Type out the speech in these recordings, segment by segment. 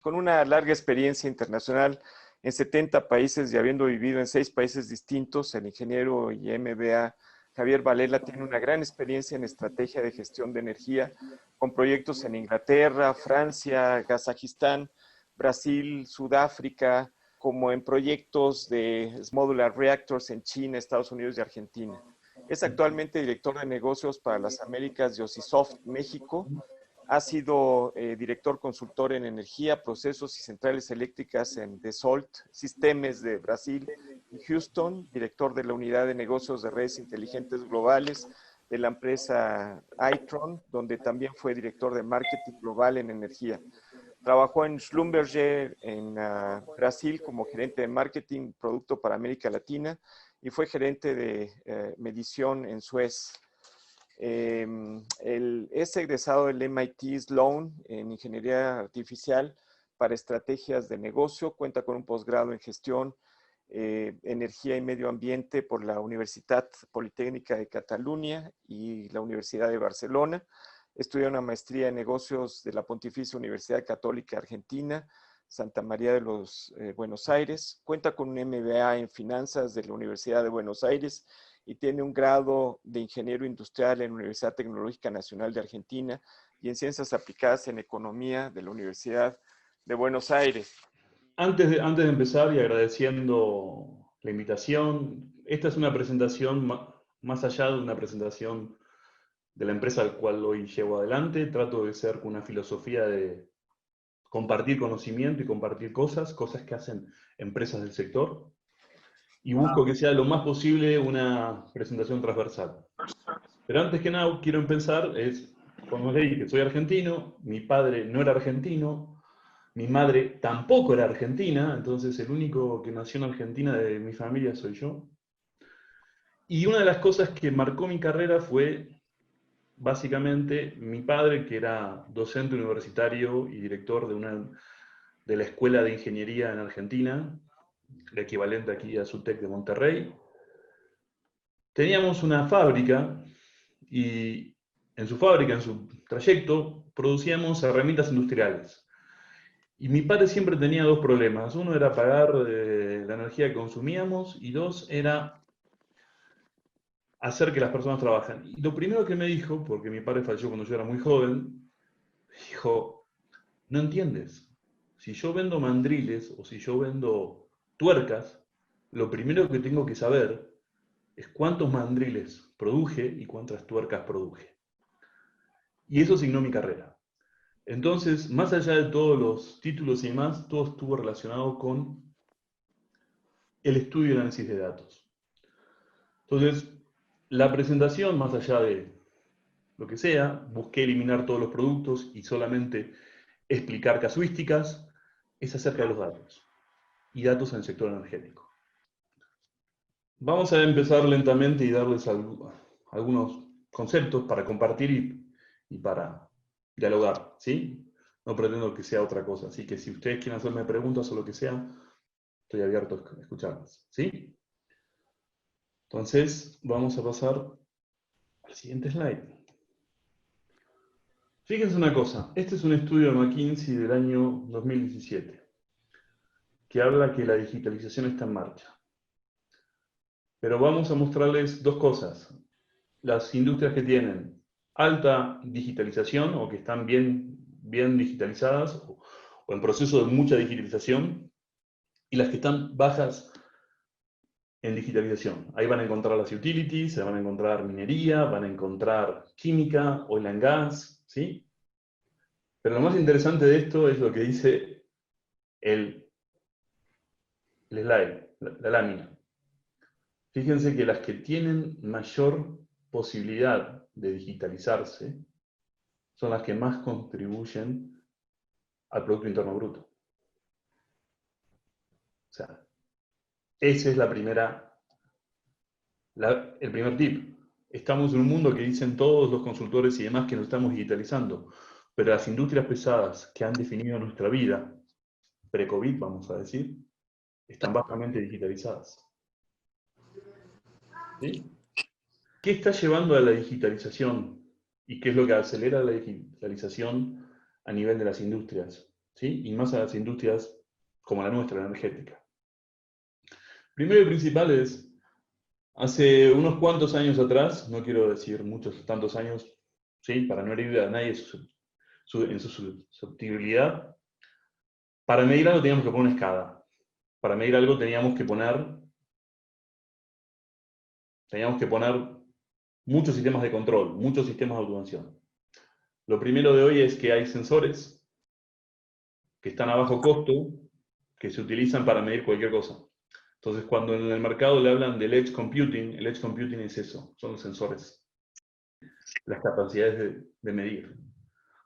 con una larga experiencia internacional en 70 países y habiendo vivido en 6 países distintos, el ingeniero y MBA Javier Valela tiene una gran experiencia en estrategia de gestión de energía, con proyectos en Inglaterra, Francia, Kazajistán, Brasil, Sudáfrica, como en proyectos de Modular Reactors en China, Estados Unidos y Argentina. Es actualmente director de negocios para las Américas de Osisoft México. Ha sido director consultor en energía, procesos y centrales eléctricas en Dassault Systems de Brasil y Houston, director de la unidad de negocios de redes inteligentes globales de la empresa Itron, donde también fue director de marketing global en energía. Trabajó en Schlumberger en Brasil como gerente de marketing producto para América Latina y fue gerente de medición en Suez. Es egresado del MIT Sloan en Ingeniería Artificial para estrategias de negocio, cuenta con un posgrado en gestión, energía y medio ambiente por la Universitat Politécnica de Cataluña y la Universidad de Barcelona. Estudió una maestría en negocios de la Pontificia Universidad Católica Argentina, Santa María de los Buenos Aires. Cuenta con un MBA en finanzas de la Universidad de Buenos Aires y tiene un grado de ingeniero industrial en la Universidad Tecnológica Nacional de Argentina y en ciencias aplicadas en economía de la Universidad de Buenos Aires. Antes de empezar y agradeciendo la invitación, esta es una presentación más allá de una presentación de la empresa al cual hoy llevo adelante. Trato de ser con una filosofía de compartir conocimiento y compartir cosas que hacen empresas del sector. Y busco que sea lo más posible una presentación transversal. Pero antes que nada quiero empezar, como les dije, soy argentino, mi padre no era argentino, mi madre tampoco era argentina, entonces el único que nació en Argentina de mi familia soy yo. Y una de las cosas que marcó mi carrera fue básicamente mi padre, que era docente universitario y director de la Escuela de Ingeniería en Argentina, el equivalente aquí a SUTEC de Monterrey. Teníamos una fábrica y en su fábrica, en su trayecto, producíamos herramientas industriales. Y mi padre siempre tenía dos problemas. Uno era pagar la energía que consumíamos y dos era hacer que las personas trabajen. Y lo primero que me dijo, porque mi padre falleció cuando yo era muy joven, dijo, no entiendes, si yo vendo mandriles o si yo vendo tuercas, lo primero que tengo que saber es cuántos mandriles produje y cuántas tuercas produje. Y eso asignó mi carrera. Entonces, más allá de todos los títulos y demás, todo estuvo relacionado con el estudio y análisis de datos. Entonces, la presentación, más allá de lo que sea, busqué eliminar todos los productos y solamente explicar casuísticas, es acerca de los datos y datos en el sector energético. Vamos a empezar lentamente y darles algunos conceptos para compartir y para dialogar, ¿sí? No pretendo que sea otra cosa, así que si ustedes quieren hacerme preguntas o lo que sea, estoy abierto a escucharlas, ¿sí? Entonces, vamos a pasar al siguiente slide. Fíjense una cosa, este es un estudio de McKinsey del año 2017, que habla que la digitalización está en marcha. Pero vamos a mostrarles dos cosas. Las industrias que tienen alta digitalización o que están bien digitalizadas o en proceso de mucha digitalización y las que están bajas en digitalización. Ahí van a encontrar las utilities, se van a encontrar minería, van a encontrar química, oil and gas, ¿sí? Pero lo más interesante de esto es lo que dice el slide, la lámina. Fíjense que las que tienen mayor posibilidad de digitalizarse son las que más contribuyen al Producto Interno Bruto. O sea, ese es el primer tip. Estamos en un mundo que dicen todos los consultores y demás que nos estamos digitalizando, pero las industrias pesadas que han definido nuestra vida, pre-COVID vamos a decir, están bastante digitalizadas. ¿Sí? ¿Qué está llevando a la digitalización? ¿Y qué es lo que acelera la digitalización a nivel de las industrias? ¿sí? Y más a las industrias como la nuestra, la energética. Primero y principal es, hace unos cuantos años atrás, no quiero decir muchos, tantos años, ¿sí? Para no herir a nadie en su susceptibilidad, para medir algo teníamos que poner una escala. Para medir algo teníamos que poner muchos sistemas de control, muchos sistemas de automación. Lo primero de hoy es que hay sensores que están a bajo costo, que se utilizan para medir cualquier cosa. Entonces, cuando en el mercado le hablan del edge computing, el edge computing es eso, son los sensores, las capacidades de medir.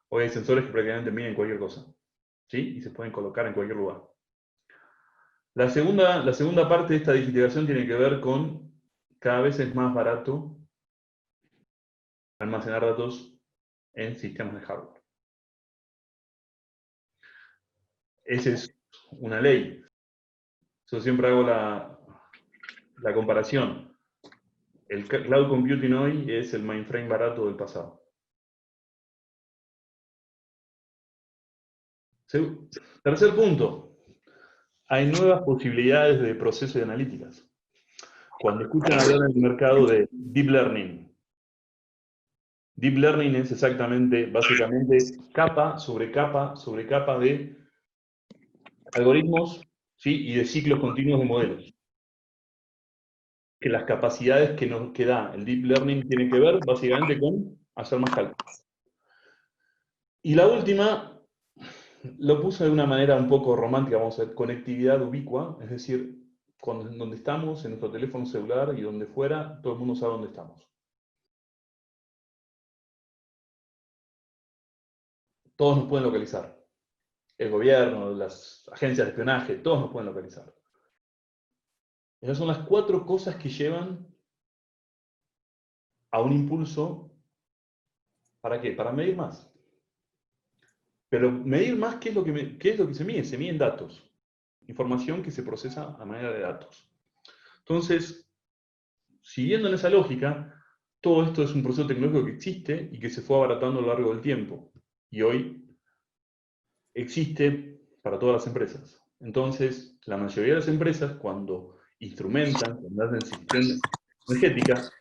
Hoy hay sensores que prácticamente miden cualquier cosa, ¿sí? Y se pueden colocar en cualquier lugar. La segunda parte de esta digitalización tiene que ver con cada vez es más barato almacenar datos en sistemas de hardware. Esa es una ley. Yo siempre hago la comparación. El cloud computing hoy es el mainframe barato del pasado. Tercer punto. Hay nuevas posibilidades de proceso y analíticas. Cuando escuchan hablar en el mercado de Deep Learning es exactamente, básicamente, capa sobre capa sobre capa de algoritmos, ¿sí? Y de ciclos continuos de modelos. Que las capacidades que da el Deep Learning tienen que ver básicamente con hacer más cálculos. Y la última, lo puse de una manera un poco romántica, vamos a ver, conectividad ubicua, es decir, donde estamos, en nuestro teléfono celular y donde fuera, todo el mundo sabe dónde estamos. Todos nos pueden localizar. El gobierno, las agencias de espionaje, todos nos pueden localizar. Esas son las 4 cosas que llevan a un impulso. ¿Para qué? Para medir más. Pero medir más, ¿qué es lo que se mide? Se miden datos. Información que se procesa a manera de datos. Entonces, siguiendo en esa lógica, todo esto es un proceso tecnológico que existe y que se fue abaratando a lo largo del tiempo. Y hoy existe para todas las empresas. Entonces, la mayoría de las empresas, cuando instrumentan, cuando hacen sistemas energética,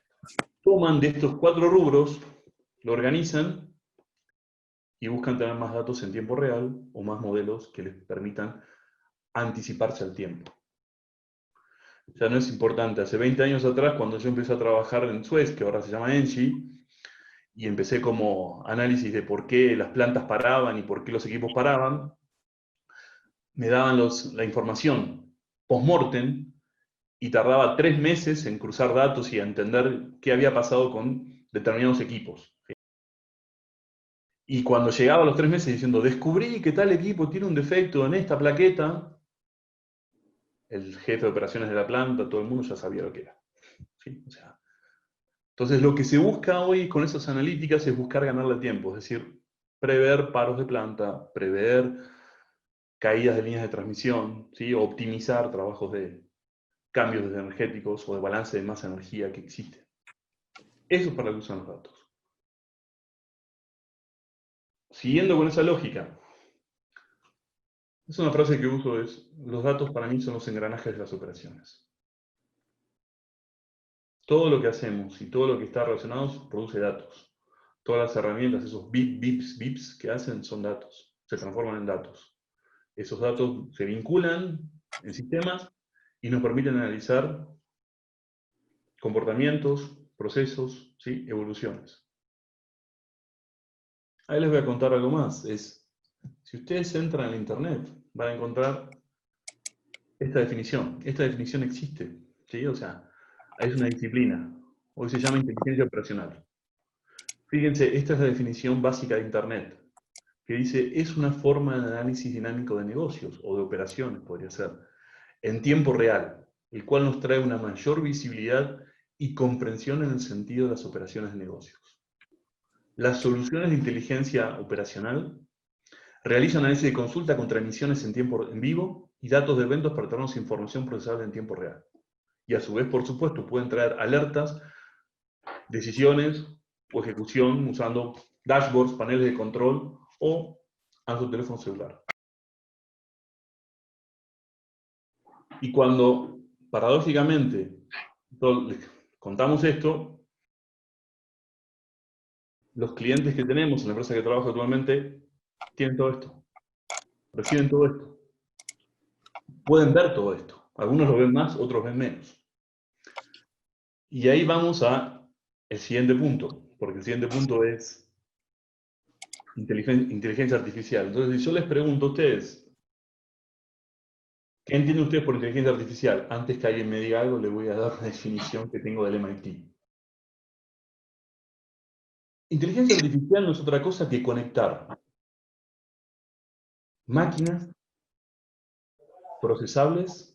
toman de estos 4 rubros, lo organizan y buscan tener más datos en tiempo real o más modelos que les permitan anticiparse al tiempo. Ya no es importante. Hace 20 años atrás, cuando yo empecé a trabajar en Suez, que ahora se llama Engie, y empecé como análisis de por qué las plantas paraban y por qué los equipos paraban, me daban la información post-mortem y tardaba 3 meses en cruzar datos y a entender qué había pasado con determinados equipos. Y cuando llegaba a los 3 meses diciendo, descubrí que tal equipo tiene un defecto en esta plaqueta, el jefe de operaciones de la planta, todo el mundo ya sabía lo que era. ¿Sí? O sea, entonces lo que se busca hoy con esas analíticas es buscar ganarle tiempo, es decir, prever paros de planta, prever caídas de líneas de transmisión, ¿sí? Optimizar trabajos de cambios energéticos o de balance de masa energía que existen. Eso es para lo que usan los datos. Siguiendo con esa lógica, es una frase que uso, los datos para mí son los engranajes de las operaciones. Todo lo que hacemos y todo lo que está relacionado produce datos. Todas las herramientas, esos bips que hacen son datos, se transforman en datos. Esos datos se vinculan en sistemas y nos permiten analizar comportamientos, procesos, ¿sí? Evoluciones. Ahí les voy a contar algo más. Si ustedes entran en Internet, van a encontrar esta definición. Esta definición existe, ¿sí? O sea, es una disciplina. Hoy se llama inteligencia operacional. Fíjense, esta es la definición básica de Internet, que dice, es una forma de análisis dinámico de negocios, o de operaciones, podría ser, en tiempo real, el cual nos trae una mayor visibilidad y comprensión en el sentido de las operaciones de negocios. Las soluciones de inteligencia operacional realizan análisis de consulta contra emisiones en vivo y datos de eventos para darnos información procesable en tiempo real. Y a su vez, por supuesto, pueden traer alertas, decisiones o ejecución usando dashboards, paneles de control o a su teléfono celular. Y cuando, paradójicamente, contamos esto, los clientes que tenemos en la empresa que trabajo actualmente tienen todo esto, reciben todo esto, pueden ver todo esto. Algunos lo ven más, otros ven menos. Y ahí vamos al siguiente punto, porque el siguiente punto es inteligencia artificial. Entonces, si yo les pregunto a ustedes, ¿qué entienden ustedes por inteligencia artificial? Antes que alguien me diga algo, les voy a dar la definición que tengo del MIT. Inteligencia artificial no es otra cosa que conectar máquinas procesables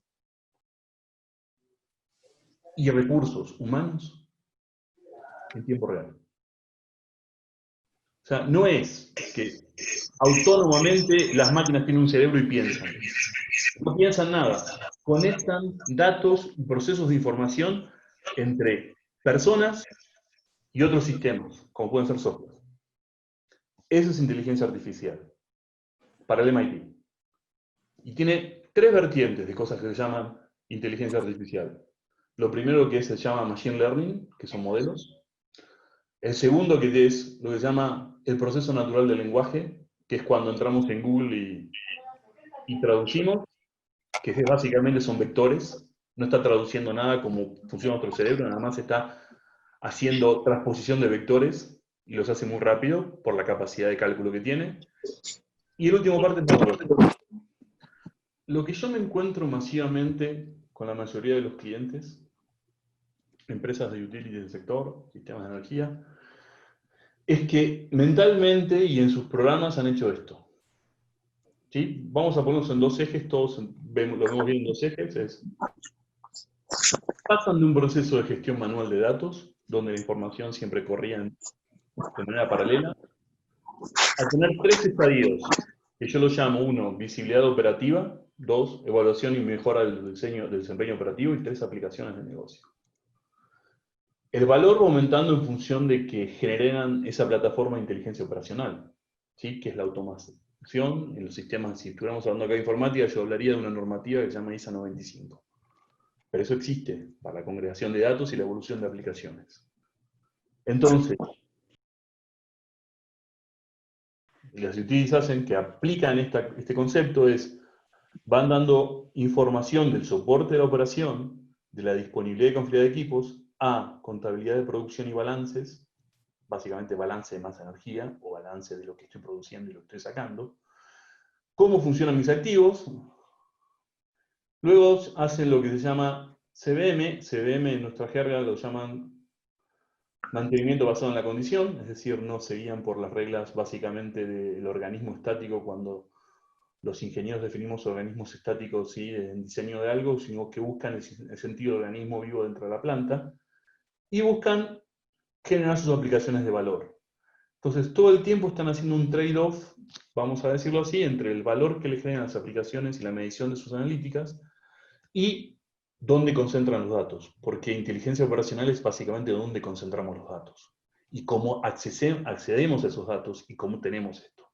y recursos humanos en tiempo real. O sea, no es que autónomamente las máquinas tienen un cerebro y piensan. No piensan nada. Conectan datos y procesos de información entre personas y otros sistemas, como pueden ser software. Eso es inteligencia artificial para el MIT. Y tiene tres vertientes de cosas que se llaman inteligencia artificial. Lo primero que se llama machine learning, que son modelos. El segundo que es lo que se llama el proceso natural del lenguaje, que es cuando entramos en Google y traducimos, que básicamente son vectores. No está traduciendo nada como funciona nuestro cerebro, nada más está haciendo transposición de vectores y los hace muy rápido por la capacidad de cálculo que tiene. Y el último parte es neurológico. Lo que yo me encuentro masivamente con la mayoría de los clientes, empresas de utility del sector, sistemas de energía, es que mentalmente y en sus programas han hecho esto. ¿Sí? Vamos a ponernos en dos ejes, todos lo vemos bien en dos ejes. Pasan de un proceso de gestión manual de datos, donde la información siempre corría de manera paralela, a tener tres estadios, que yo los llamo: uno, visibilidad operativa; dos, evaluación y mejora del desempeño operativo; y tres, aplicaciones de negocio. El valor va aumentando en función de que generan esa plataforma de inteligencia operacional, ¿sí? Que es la automación en los sistemas. Si estuviéramos hablando acá de informática, yo hablaría de una normativa que se llama ISA 95. Pero eso existe para la congregación de datos y la evolución de aplicaciones. Entonces, las utilities hacen que aplican este concepto van dando información del soporte de la operación, de la disponibilidad y confiabilidad de equipos, a contabilidad de producción y balances, básicamente balance de masa de energía o balance de lo que estoy produciendo y lo que estoy sacando, cómo funcionan mis activos. Luego hacen lo que se llama CBM en nuestra jerga lo llaman mantenimiento basado en la condición, es decir, no se guían por las reglas básicamente del organismo estático cuando los ingenieros definimos organismos estáticos, ¿sí?, en diseño de algo, sino que buscan el sentido de organismo vivo dentro de la planta y buscan generar sus aplicaciones de valor. Entonces, todo el tiempo están haciendo un trade-off, vamos a decirlo así, entre el valor que le generan las aplicaciones y la medición de sus analíticas y dónde concentran los datos, porque inteligencia operacional es básicamente dónde concentramos los datos y cómo accedemos a esos datos y cómo tenemos esto.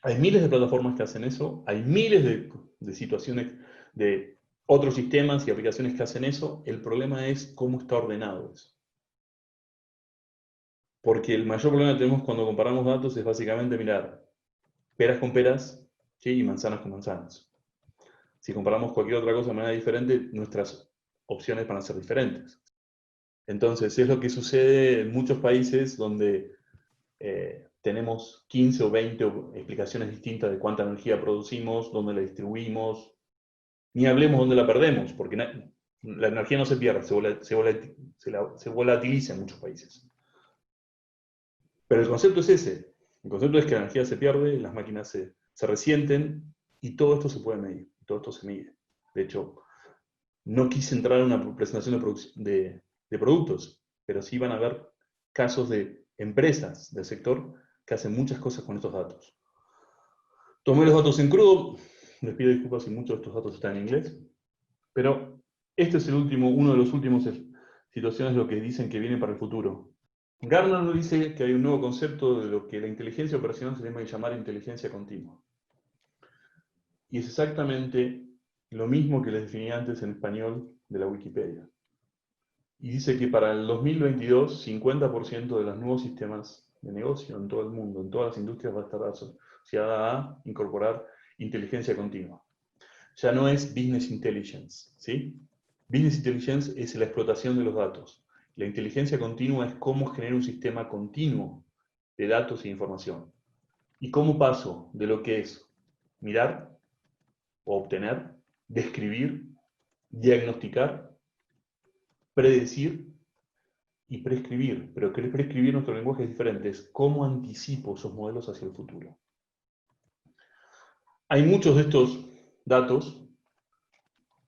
Hay miles de plataformas que hacen eso, hay miles de situaciones de otros sistemas y aplicaciones que hacen eso. El problema es cómo está ordenado eso. Porque el mayor problema que tenemos cuando comparamos datos es básicamente mirar peras con peras, ¿sí?, y manzanas con manzanas. Si comparamos cualquier otra cosa de manera diferente, nuestras opciones van a ser diferentes. Entonces, es lo que sucede en muchos países donde tenemos 15 o 20 explicaciones distintas de cuánta energía producimos, dónde la distribuimos, ni hablemos dónde la perdemos, porque la energía no se pierde, se volatiliza en muchos países. Pero el concepto es ese. El concepto es que la energía se pierde, las máquinas se resienten, y todo esto se puede medir, todo esto se mide. De hecho, no quise entrar en una presentación de productos, pero sí van a haber casos de empresas del sector que hacen muchas cosas con estos datos. Tomé los datos en crudo, les pido disculpas si muchos de estos datos están en inglés, pero este es uno de los últimos situaciones de lo que dicen que viene para el futuro. Gartner nos dice que hay un nuevo concepto de lo que la inteligencia operacional se llama inteligencia continua. Y es exactamente lo mismo que les definí antes en español de la Wikipedia. Y dice que para el 2022, 50% de los nuevos sistemas de negocio en todo el mundo, en todas las industrias, va a estar asociada a incorporar inteligencia continua. Ya no es business intelligence, ¿sí? Business intelligence es la explotación de los datos. La inteligencia continua es cómo generar un sistema continuo de datos e información. ¿Y cómo paso de lo que es mirar o obtener, describir, diagnosticar, predecir y prescribir? Pero que prescribir nuestro lenguaje es diferente, es cómo anticipo esos modelos hacia el futuro. Hay muchos de estos datos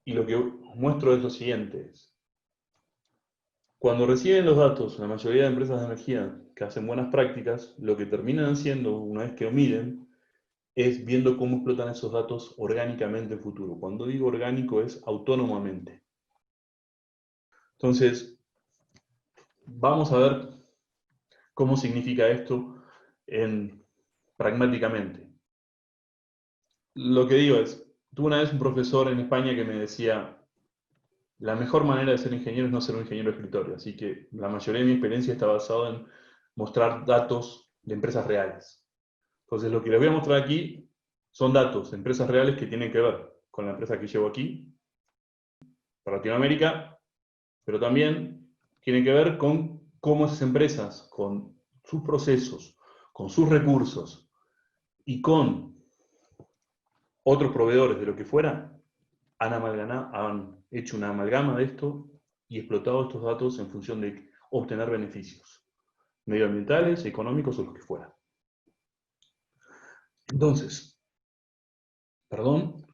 y lo que muestro es lo siguiente. Cuando reciben los datos, la mayoría de empresas de energía que hacen buenas prácticas, lo que terminan haciendo una vez que lo miden es viendo cómo explotan esos datos orgánicamente en futuro. Cuando digo orgánico es autónomamente. Entonces, vamos a ver cómo significa esto pragmáticamente. Lo que digo es, tuve una vez un profesor en España que me decía, la mejor manera de ser ingeniero es no ser un ingeniero de escritorio, así que la mayoría de mi experiencia está basada en mostrar datos de empresas reales. Entonces, lo que les voy a mostrar aquí son datos de empresas reales que tienen que ver con la empresa que llevo aquí, para Latinoamérica, pero también tienen que ver con cómo esas empresas, con sus procesos, con sus recursos y con otros proveedores de lo que fuera, han hecho una amalgama de esto y explotado estos datos en función de obtener beneficios medioambientales, económicos o los que fuera. Entonces, perdón,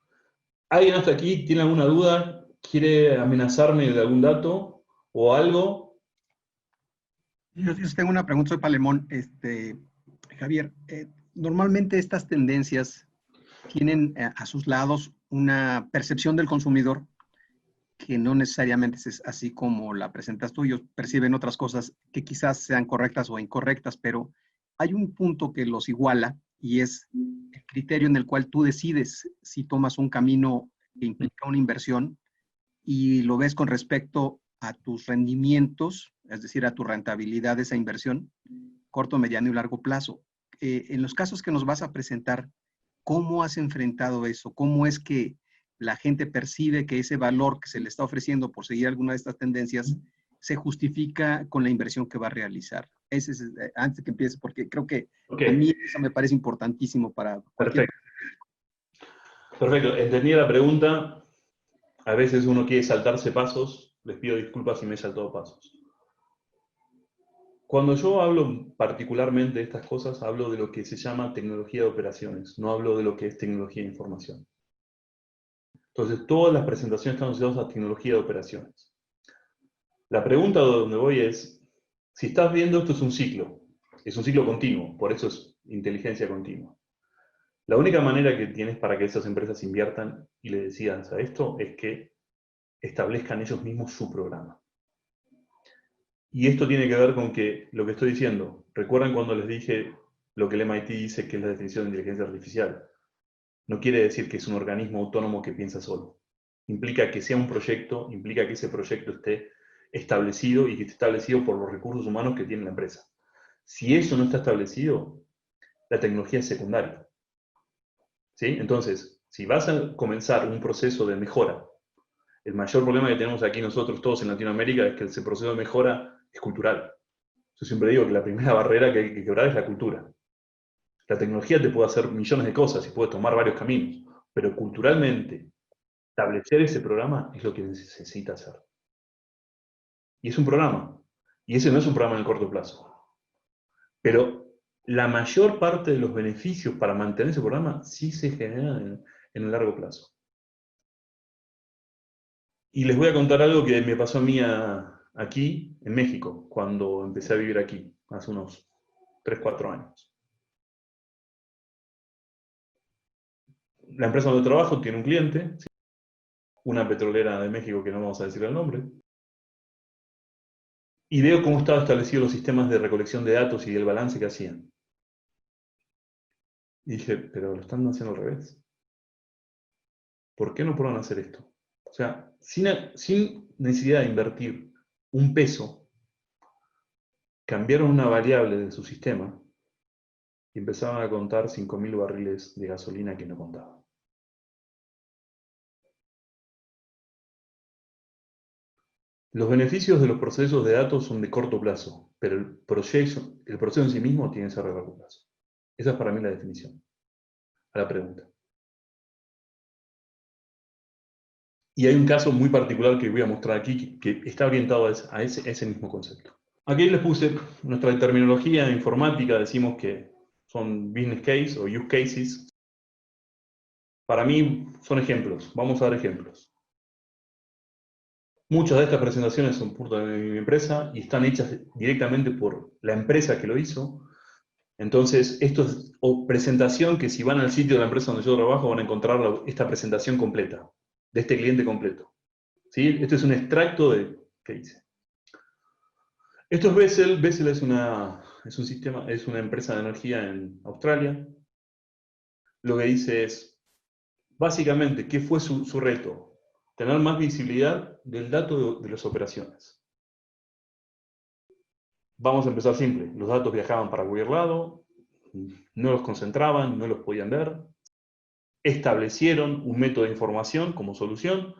¿alguien hasta aquí tiene alguna duda? ¿Quiere amenazarme de algún dato o algo? Yo tengo una pregunta, soy Palemón. Javier, normalmente estas tendencias tienen a sus lados una percepción del consumidor que no necesariamente es así como la presentas tú. Ellos perciben otras cosas que quizás sean correctas o incorrectas, pero hay un punto que los iguala y es el criterio en el cual tú decides si tomas un camino que implica una inversión y lo ves con respecto a tus rendimientos, es decir, a tu rentabilidad de esa inversión, corto, mediano y largo plazo. En los casos que nos vas a presentar, ¿cómo has enfrentado eso? ¿Cómo es que la gente percibe que ese valor que se le está ofreciendo por seguir alguna de estas tendencias se justifica con la inversión que va a realizar? Ese es, antes de que empiece, porque creo que a mí eso me parece importantísimo para cualquier... Perfecto, entendí la pregunta. A veces uno quiere saltarse pasos, les pido disculpas si me he saltado pasos. Cuando yo hablo particularmente de estas cosas, hablo de lo que se llama tecnología de operaciones, no hablo de lo que es tecnología de información. Entonces, todas las presentaciones están asociadas a tecnología de operaciones. La pregunta de donde voy es, si estás viendo esto es un ciclo continuo, por eso es inteligencia continua. La única manera que tienes para que esas empresas inviertan y le decidan a esto es que establezcan ellos mismos su programa. Y esto tiene que ver con que lo que estoy diciendo, ¿recuerdan cuando les dije lo que el MIT dice que es la definición de inteligencia artificial? No quiere decir que es un organismo autónomo que piensa solo. Implica que sea un proyecto, implica que ese proyecto esté establecido y que esté establecido por los recursos humanos que tiene la empresa. Si eso no está establecido, la tecnología es secundaria. ¿Sí? Entonces, si vas a comenzar un proceso de mejora, el mayor problema que tenemos aquí nosotros todos en Latinoamérica es que ese proceso de mejora es cultural. Yo siempre digo que la primera barrera que hay que quebrar es la cultura. La tecnología te puede hacer millones de cosas y puede tomar varios caminos, pero culturalmente, establecer ese programa es lo que necesita hacer. Y es un programa. Y ese no es un programa en el corto plazo. Pero la mayor parte de los beneficios para mantener ese programa sí se generan en el largo plazo. Y les voy a contar algo que me pasó a mí aquí, en México, cuando empecé a vivir aquí, hace unos 3, 4 años. La empresa donde trabajo tiene un cliente, una petrolera de México que no vamos a decir el nombre, y veo cómo estaban establecidos los sistemas de recolección de datos y el balance que hacían. Y dije, pero lo están haciendo al revés. ¿por qué no prueban a hacer esto? O sea, sin necesidad de invertir un peso, cambiaron una variable de su sistema y empezaron a contar 5.000 barriles de gasolina que no contaban. Los beneficios de los procesos de datos son de corto plazo, pero el proceso en sí mismo tiene que ser de largo plazo. Esa es para mí la definición a la pregunta. Y hay un caso muy particular que voy a mostrar aquí que está orientado a ese mismo concepto. Aquí les puse nuestra terminología informática, decimos que son business case o use cases. Para mí son ejemplos, vamos a dar ejemplos. Muchas de estas presentaciones son por de mi empresa y están hechas directamente por la empresa que lo hizo. Entonces, esto es presentación que si van al sitio de la empresa donde yo trabajo van a encontrar esta presentación completa, de este cliente completo. ¿Sí? Este es un extracto de qué hice. Esto es Bessel. Bessel es una empresa de energía en Australia. Lo que dice es, básicamente, ¿qué fue su reto? Tener más visibilidad del dato de las operaciones. Vamos a empezar simple. Los datos viajaban para cualquier lado, no los concentraban, no los podían ver. Establecieron un método de información como solución,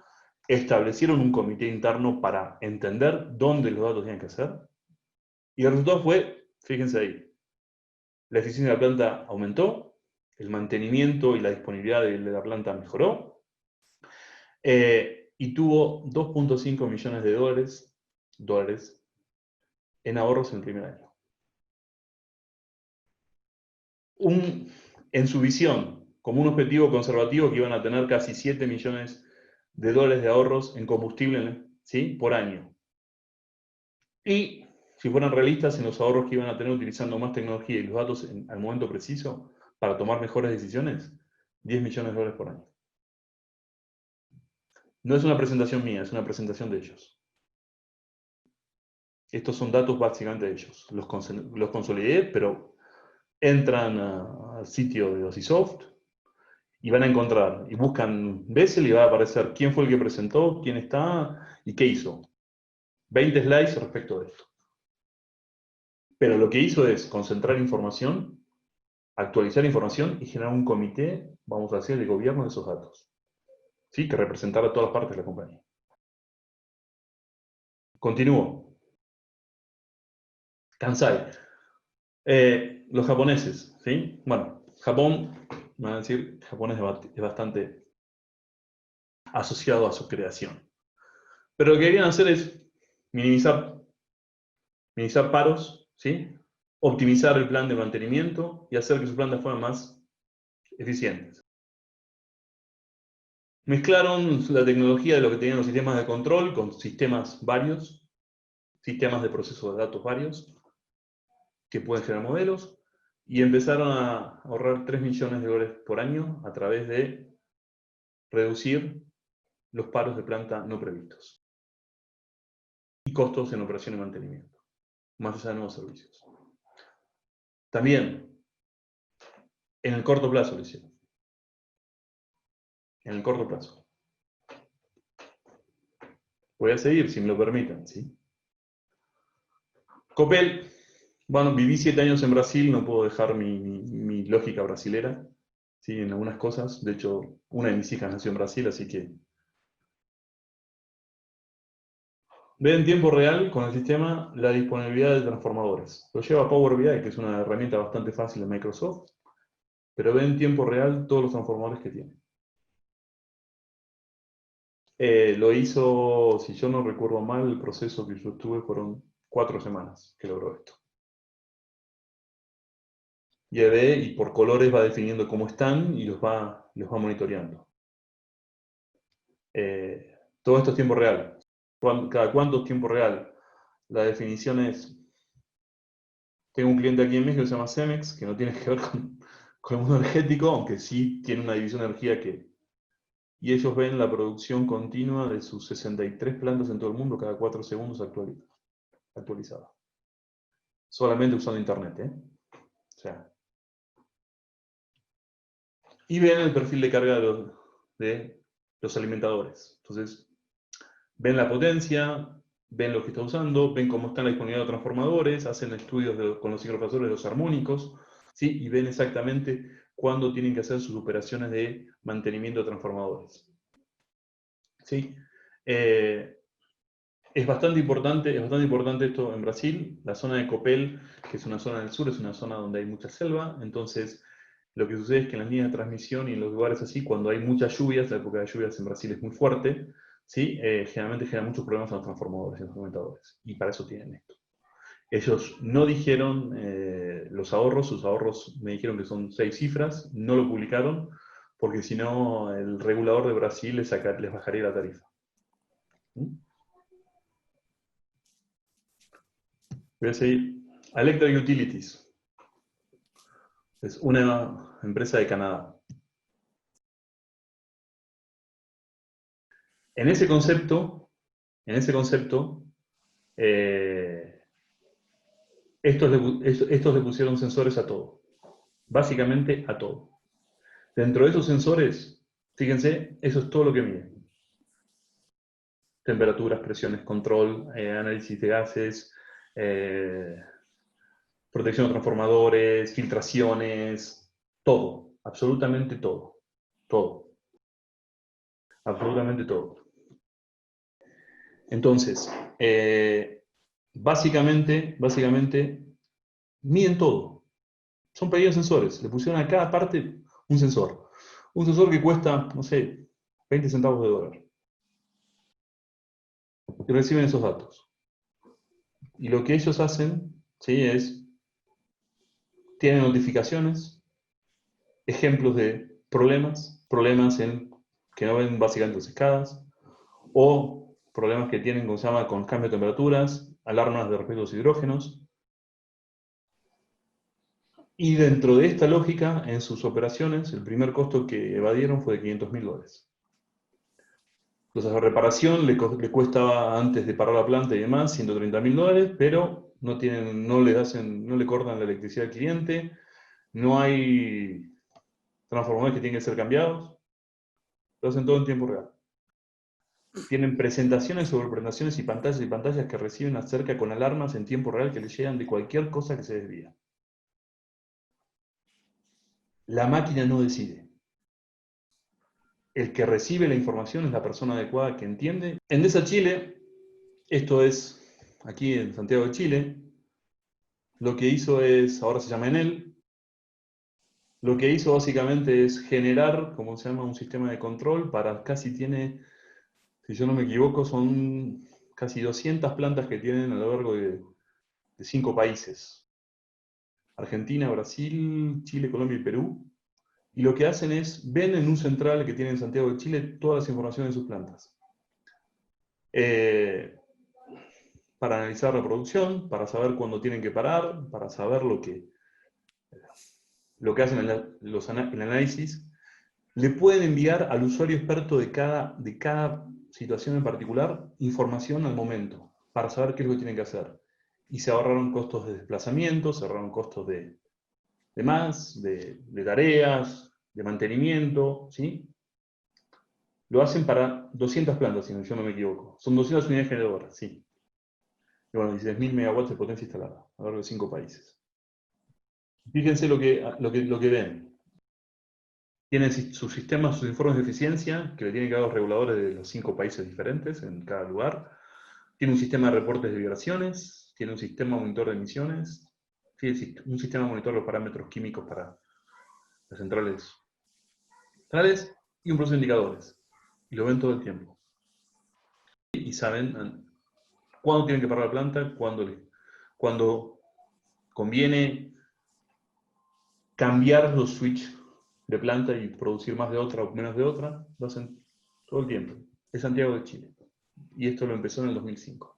establecieron un comité interno para entender dónde los datos tenían que ser. Y el resultado fue, fíjense ahí, la eficiencia de la planta aumentó, el mantenimiento y la disponibilidad de la planta mejoró, y tuvo 2.5 millones de dólares en ahorros en el primer año. En su visión, como un objetivo conservativo, que iban a tener casi 7 millones de dólares de ahorros en combustible, ¿sí?, por año. Y si fueran realistas en los ahorros que iban a tener utilizando más tecnología y los datos al momento preciso para tomar mejores decisiones, 10 millones de dólares por año. No es una presentación mía, es una presentación de ellos. Estos son datos básicamente de ellos. Los consolidé, pero entran al sitio de Osisoft y van a encontrar, y buscan Bessel y va a aparecer quién fue el que presentó, quién está y qué hizo. 20 slides respecto de esto. Pero lo que hizo es concentrar información, actualizar información y generar un comité, vamos a decir, de gobierno de esos datos. ¿Sí? Que representara a todas las partes de la compañía. Continúo. Kansai. Los japoneses, ¿sí? Bueno, Japón, me van a decir, Japón es bastante asociado a su creación. Pero lo que querían hacer es minimizar paros, ¿sí? Optimizar el plan de mantenimiento y hacer que sus plantas fueran más eficientes. Mezclaron la tecnología de lo que tenían los sistemas de control con sistemas varios, sistemas de proceso de datos varios, que pueden generar modelos, y empezaron a ahorrar 3 millones de dólares por año a través de reducir los paros de planta no previstos y costos en operación y mantenimiento, más allá de nuevos servicios. También, en el corto plazo lo hicieron. En el corto plazo. Voy a seguir, si me lo permiten, ¿sí? Copel. Bueno, viví 7 años en Brasil, no puedo dejar mi lógica brasilera, ¿sí? En algunas cosas. De hecho, una de mis hijas nació en Brasil, así que... Ve en tiempo real con el sistema la disponibilidad de transformadores. Lo lleva Power BI, que es una herramienta bastante fácil de Microsoft, pero ve en tiempo real todos los transformadores que tiene. Lo hizo, si yo no recuerdo mal, el proceso que yo estuve fueron 4 semanas que logró esto. Y por colores va definiendo cómo están y los va monitoreando. Todo esto es tiempo real. ¿Cada cuánto es tiempo real? La definición es... Tengo un cliente aquí en México que se llama Cemex, que no tiene que ver con el mundo energético, aunque sí tiene una división de energía que... Y ellos ven la producción continua de sus 63 plantas en todo el mundo cada 4 segundos actualizada. Solamente usando internet, ¿eh? O sea... Y ven el perfil de carga de los alimentadores. Entonces, ven la potencia, ven lo que está usando, ven cómo está la disponibilidad de transformadores, hacen estudios con los sincronizadores de los armónicos, ¿sí? Y ven exactamente cuándo tienen que hacer sus operaciones de mantenimiento de transformadores. ¿Sí? Es bastante importante esto en Brasil. La zona de Copel, que es una zona del sur, es una zona donde hay mucha selva. Entonces, lo que sucede es que en las líneas de transmisión y en los lugares así, cuando hay muchas lluvias, la época de lluvias en Brasil es muy fuerte, ¿sí? Generalmente genera muchos problemas a los transformadores y los aumentadores. Y para eso tienen esto. Ellos no dijeron los ahorros, sus ahorros me dijeron que son 6 cifras, no lo publicaron, porque si no, el regulador de Brasil les bajaría la tarifa. ¿Mm? Voy a seguir. Electric Utilities. Es una empresa de Canadá. En ese concepto, estos le pusieron sensores a todo. Básicamente a todo. Dentro de esos sensores, fíjense, eso es todo lo que mide. Temperaturas, presiones, control, análisis de gases, protección de transformadores, filtraciones, todo, absolutamente todo, todo, absolutamente todo. Entonces, básicamente, miden todo. Son pequeños sensores, le pusieron a cada parte un sensor. Un sensor que cuesta, no sé, 20 centavos de dólar. Y reciben esos datos. Y lo que ellos hacen, ¿sí? Tienen notificaciones, ejemplos de problemas que no ven básicamente las escalas, o problemas que tienen, como se llama, con cambio de temperaturas, alarmas de respecto a los hidrógenos. Y dentro de esta lógica, en sus operaciones, el primer costo que evadieron fue de $500.000. Entonces, la reparación le cuesta, antes de parar la planta y demás, $130.000, pero no le cortan la electricidad al cliente, no hay transformadores que tienen que ser cambiados, lo hacen todo en tiempo real. Tienen presentaciones sobre presentaciones y pantallas que reciben acerca con alarmas en tiempo real que les llegan de cualquier cosa que se desvía. La máquina no decide. El que recibe la información es la persona adecuada que entiende. Endesa Chile, esto es aquí en Santiago de Chile, lo que hizo ahora se llama Enel, lo que hizo básicamente es generar, como se llama, un sistema de control para si yo no me equivoco, son casi 200 plantas que tienen a lo largo de 5 países. Argentina, Brasil, Chile, Colombia y Perú. Y lo que hacen ven en un central que tiene en Santiago de Chile todas las informaciones de sus plantas. Para analizar la producción, para saber cuándo tienen que parar, para saber lo que hacen el análisis. Le pueden enviar al usuario experto de cada situación en particular información al momento, para saber qué es lo que tienen que hacer. Y se ahorraron costos de desplazamiento, se ahorraron costos de tareas, de mantenimiento, ¿sí? Lo hacen para 200 plantas, si yo no me equivoco. Son 200 unidades generadoras, sí. Y bueno, 16.000 megawatts de potencia instalada, a lo largo de 5 países. Fíjense lo que ven. Tienen sus sistemas, sus informes de eficiencia, que le tienen que dar los reguladores de los 5 países diferentes en cada lugar. Tiene un sistema de reportes de vibraciones, tiene un sistema monitor de emisiones, un sistema monitor de los parámetros químicos para las centrales y un proceso de indicadores. Y lo ven todo el tiempo. Y saben cuándo tienen que parar la planta, cuándo conviene cambiar los switches de planta y producir más de otra o menos de otra. Lo hacen todo el tiempo. Es Santiago de Chile. Y esto lo empezó en el 2005.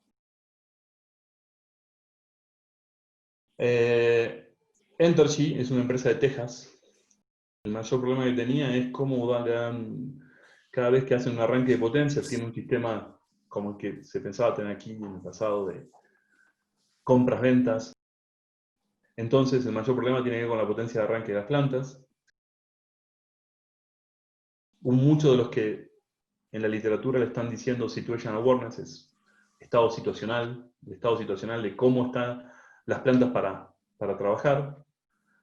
Entergy es una empresa de Texas. El mayor problema que tenía es cómo cada vez que hacen un arranque de potencia, tiene un sistema como el que se pensaba tener aquí en el pasado de compras, ventas. Entonces el mayor problema tiene que ver con la potencia de arranque de las plantas. Muchos de los que en la literatura le están diciendo situational awareness, es estado situacional de cómo están las plantas para trabajar.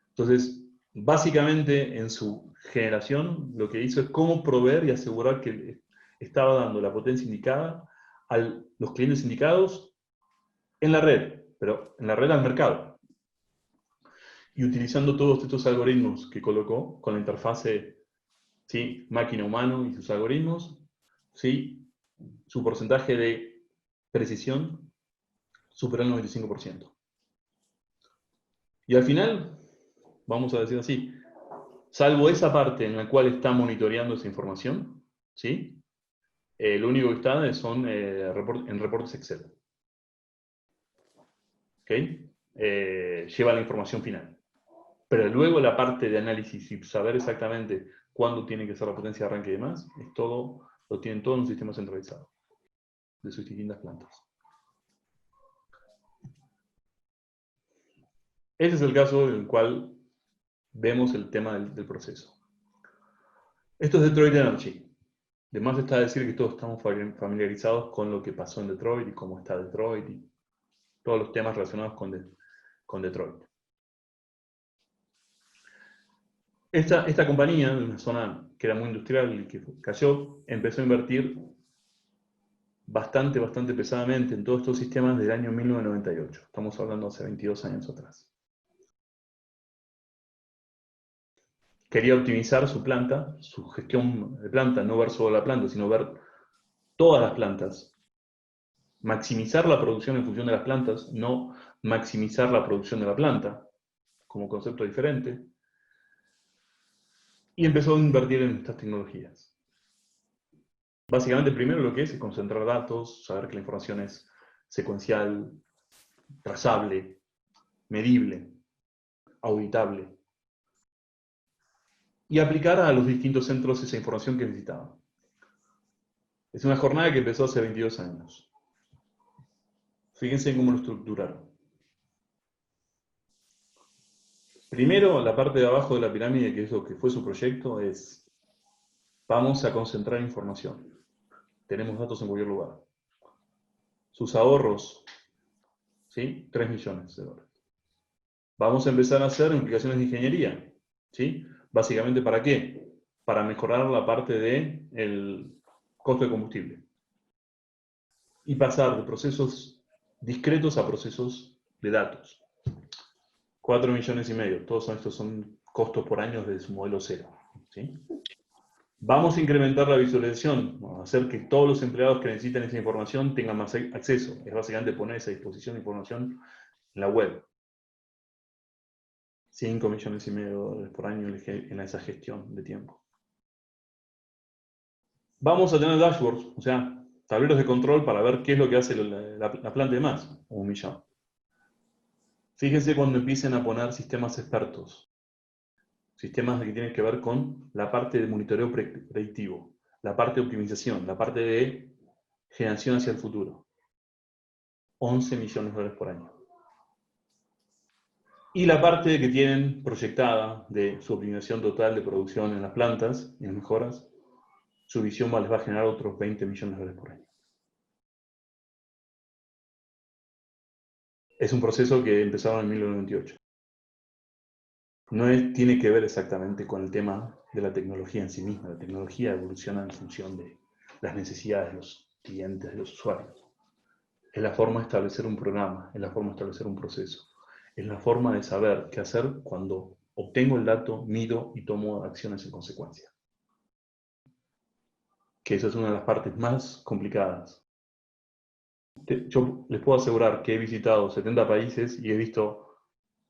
Entonces, básicamente en su generación lo que hizo es cómo proveer y asegurar que estaba dando la potencia indicada a los clientes indicados en la red, pero en la red al mercado. Y utilizando todos estos algoritmos que colocó con la interfase, ¿sí?, máquina-humano y sus algoritmos, ¿sí?, su porcentaje de precisión superó el 95%. Y al final, vamos a decir así, salvo esa parte en la cual está monitoreando esa información, ¿sí?, lo único que está son en reportes Excel. ¿Ok? Lleva la información final. Pero luego la parte de análisis y saber exactamente cuándo tiene que ser la potencia de arranque y demás, lo tienen todo en un sistema centralizado de sus distintas plantas. Ese es el caso en el cual vemos el tema del proceso. Esto es Detroit Energy. De más está decir que todos estamos familiarizados con lo que pasó en Detroit y cómo está Detroit y todos los temas relacionados con Detroit. Esta compañía, de una zona que era muy industrial y que cayó, empezó a invertir bastante pesadamente en todos estos sistemas del año 1998. Estamos hablando hace 22 años atrás. Quería optimizar su planta, su gestión de planta, no ver solo la planta, sino ver todas las plantas. Maximizar la producción en función de las plantas, no maximizar la producción de la planta, como concepto diferente. Y empezó a invertir en estas tecnologías. Básicamente, primero lo que es concentrar datos, saber que la información es secuencial, trazable, medible, auditable, y aplicar a los distintos centros esa información que necesitaban. Es una jornada que empezó hace 22 años. Fíjense cómo lo estructuraron. Primero, la parte de abajo de la pirámide, que es lo que fue su proyecto, es: vamos a concentrar información. Tenemos datos en cualquier lugar. Sus ahorros, ¿sí?, $3 millones. Vamos a empezar a hacer implicaciones de ingeniería, ¿sí? Básicamente, ¿para qué? Para mejorar la parte del costo de combustible. Y pasar de procesos discretos a procesos de datos. 4 millones y medio. Todos estos son costos por año de su modelo cero, ¿sí? Vamos a incrementar la visualización, vamos a hacer que todos los empleados que necesiten esa información tengan más acceso. Es básicamente poner esa disposición de información en la web. 5 millones y medio de dólares por año en esa gestión de tiempo. Vamos a tener dashboards, o sea, tableros de control para ver qué es lo que hace la planta de más, 1 millón. Fíjense cuando empiecen a poner sistemas expertos. Sistemas que tienen que ver con la parte de monitoreo predictivo, la parte de optimización, la parte de generación hacia el futuro. 11 millones de dólares por año. Y la parte que tienen proyectada de su optimización total de producción en las plantas y en mejoras, su visión les va a generar otros 20 millones de dólares por año. Es un proceso que empezaron en 1998. No tiene que ver exactamente con el tema de la tecnología en sí misma. La tecnología evoluciona en función de las necesidades de los clientes, de los usuarios. Es la forma de establecer un programa, es la forma de establecer un proceso. Es la forma de saber qué hacer cuando obtengo el dato, mido y tomo acciones en consecuencia. Que esa es una de las partes más complicadas. Yo les puedo asegurar que he visitado 70 países y he visto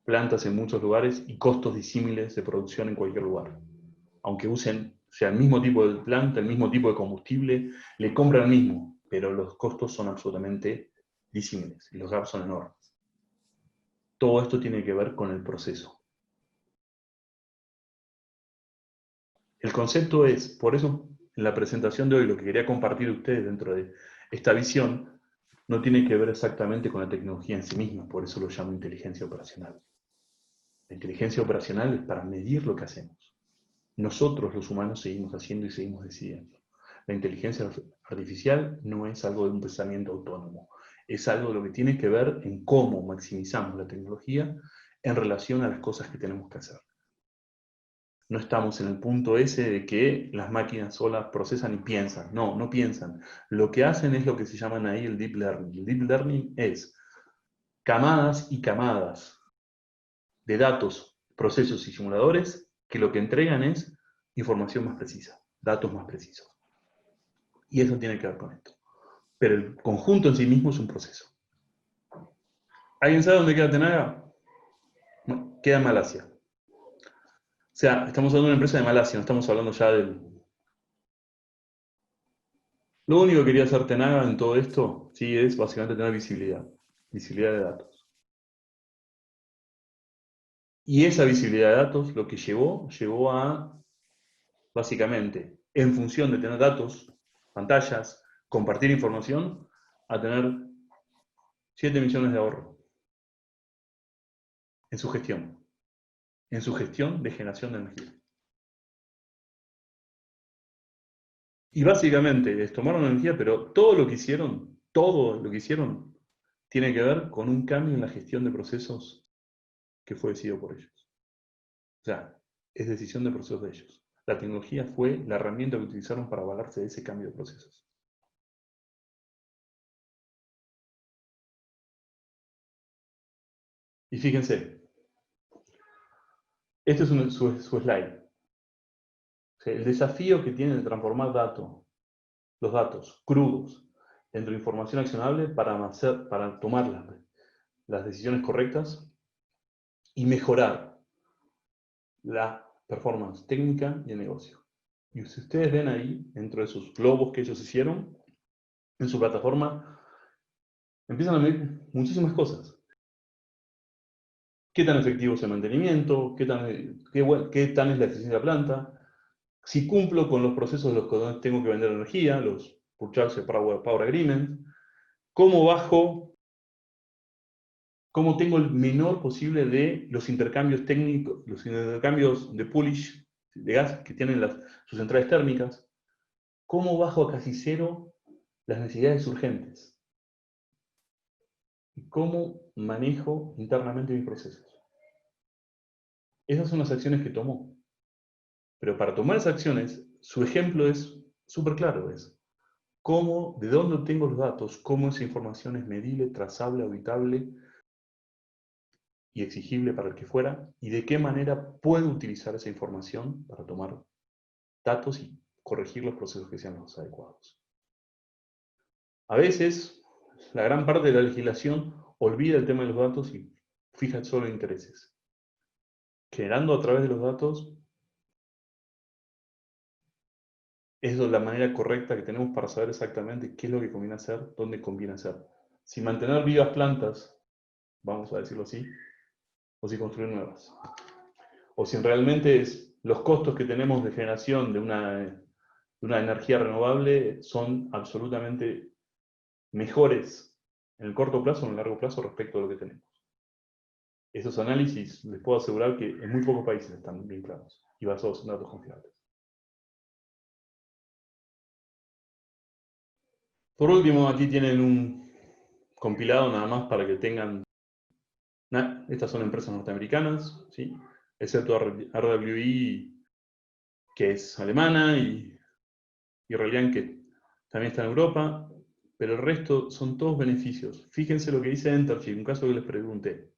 plantas en muchos lugares y costos disímiles de producción en cualquier lugar. Aunque sea el mismo tipo de planta, el mismo tipo de combustible, le compran el mismo, pero los costos son absolutamente disímiles y los gaps son enormes. Todo esto tiene que ver con el proceso. El concepto es, por eso en la presentación de hoy lo que quería compartir a ustedes dentro de esta visión no tiene que ver exactamente con la tecnología en sí misma, por eso lo llamo inteligencia operacional. La inteligencia operacional es para medir lo que hacemos. Nosotros los humanos seguimos haciendo y seguimos decidiendo. La inteligencia artificial no es algo de un pensamiento autónomo, es algo de lo que tiene que ver en cómo maximizamos la tecnología en relación a las cosas que tenemos que hacer. No estamos en el punto ese de que las máquinas solas procesan y piensan. No, no piensan. Lo que hacen es lo que se llaman ahí el deep learning. El deep learning es camadas y camadas de datos, procesos y simuladores que lo que entregan es información más precisa, datos más precisos. Y eso tiene que ver con esto. Pero el conjunto en sí mismo es un proceso. ¿Alguien sabe dónde queda Tenaga? No, queda en Malasia. O sea, estamos hablando de una empresa de Malasia, no estamos hablando ya del... Lo único que quería hacer Tenaga en todo esto, sí, es básicamente tener visibilidad. Visibilidad de datos. Y esa visibilidad de datos lo que llevó a, básicamente, en función de tener datos, pantallas, compartir información, a tener 7 millones de ahorro en su gestión de generación de energía. Y básicamente es tomaron energía, pero todo lo que hicieron, tiene que ver con un cambio en la gestión de procesos que fue decidido por ellos. O sea, es decisión de procesos de ellos. La tecnología fue la herramienta que utilizaron para avalarse de ese cambio de procesos. Y fíjense, este es su slide. O sea, el desafío que tiene de transformar los datos crudos, dentro de información accionable para tomar las decisiones correctas y mejorar la performance técnica y el negocio. Y si ustedes ven ahí, dentro de esos globos que ellos hicieron, en su plataforma, empiezan a medir muchísimas cosas. ¿Qué tan efectivo es el mantenimiento? ¿Qué tan es la eficiencia de la planta? Si cumplo con los procesos de los que tengo que vender energía, los Purchase Power Agreement, ¿cómo tengo el menor posible de los intercambios técnicos, los intercambios de poolish, de gas que tienen sus centrales térmicas? ¿Cómo bajo a casi cero las necesidades urgentes? ¿Y cómo manejo internamente mis procesos? Esas son las acciones que tomó. Pero para tomar esas acciones, su ejemplo es súper claro, es de dónde obtengo los datos, cómo esa información es medible, trazable, auditable y exigible para el que fuera, y de qué manera puedo utilizar esa información para tomar datos y corregir los procesos que sean los adecuados. A veces, la gran parte de la legislación olvida el tema de los datos y fija solo en intereses. Generando a través de los datos es la manera correcta que tenemos para saber exactamente qué es lo que conviene hacer, dónde conviene hacer. Si mantener vivas plantas, vamos a decirlo así, o si construir nuevas. O si realmente los costos que tenemos de generación de una energía renovable son absolutamente mejores en el corto plazo o en el largo plazo respecto a lo que tenemos. Esos análisis, les puedo asegurar que en muy pocos países están bien claros y basados en datos confiables. Por último, aquí tienen un compilado nada más para que tengan... Estas son empresas norteamericanas, ¿sí? Excepto RWE, que es alemana, y Reliant, que también está en Europa, pero el resto son todos beneficios. Fíjense lo que dice Entergy, un caso que les pregunté,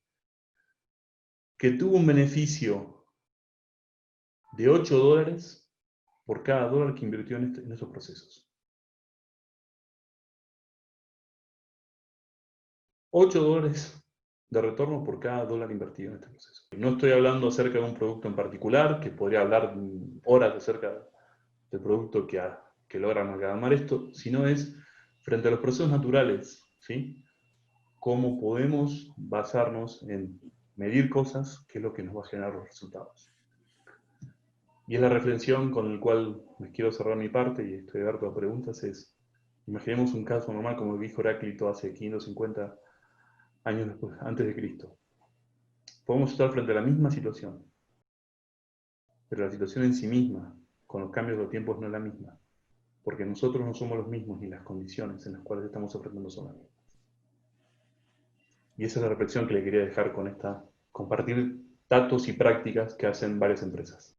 que tuvo un beneficio de $8 por cada dólar que invirtió en esos procesos. $8 de retorno por cada dólar invertido en este proceso. No estoy hablando acerca de un producto en particular, que podría hablar horas acerca del producto que logra amalgamar esto, sino es frente a los procesos naturales, ¿sí? Cómo podemos basarnos en medir cosas, que es lo que nos va a generar los resultados. Y es la reflexión con la cual les quiero cerrar mi parte, y estoy abierto a preguntas, es, imaginemos un caso normal como dijo Heráclito hace 550 años después, antes de Cristo. Podemos estar frente a la misma situación, pero la situación en sí misma, con los cambios de los tiempos, no es la misma. porque nosotros no somos los mismos ni las condiciones en las cuales estamos aprendiendo son las mismas. Y esa es la reflexión que le quería dejar con esta, compartir datos y prácticas que hacen varias empresas.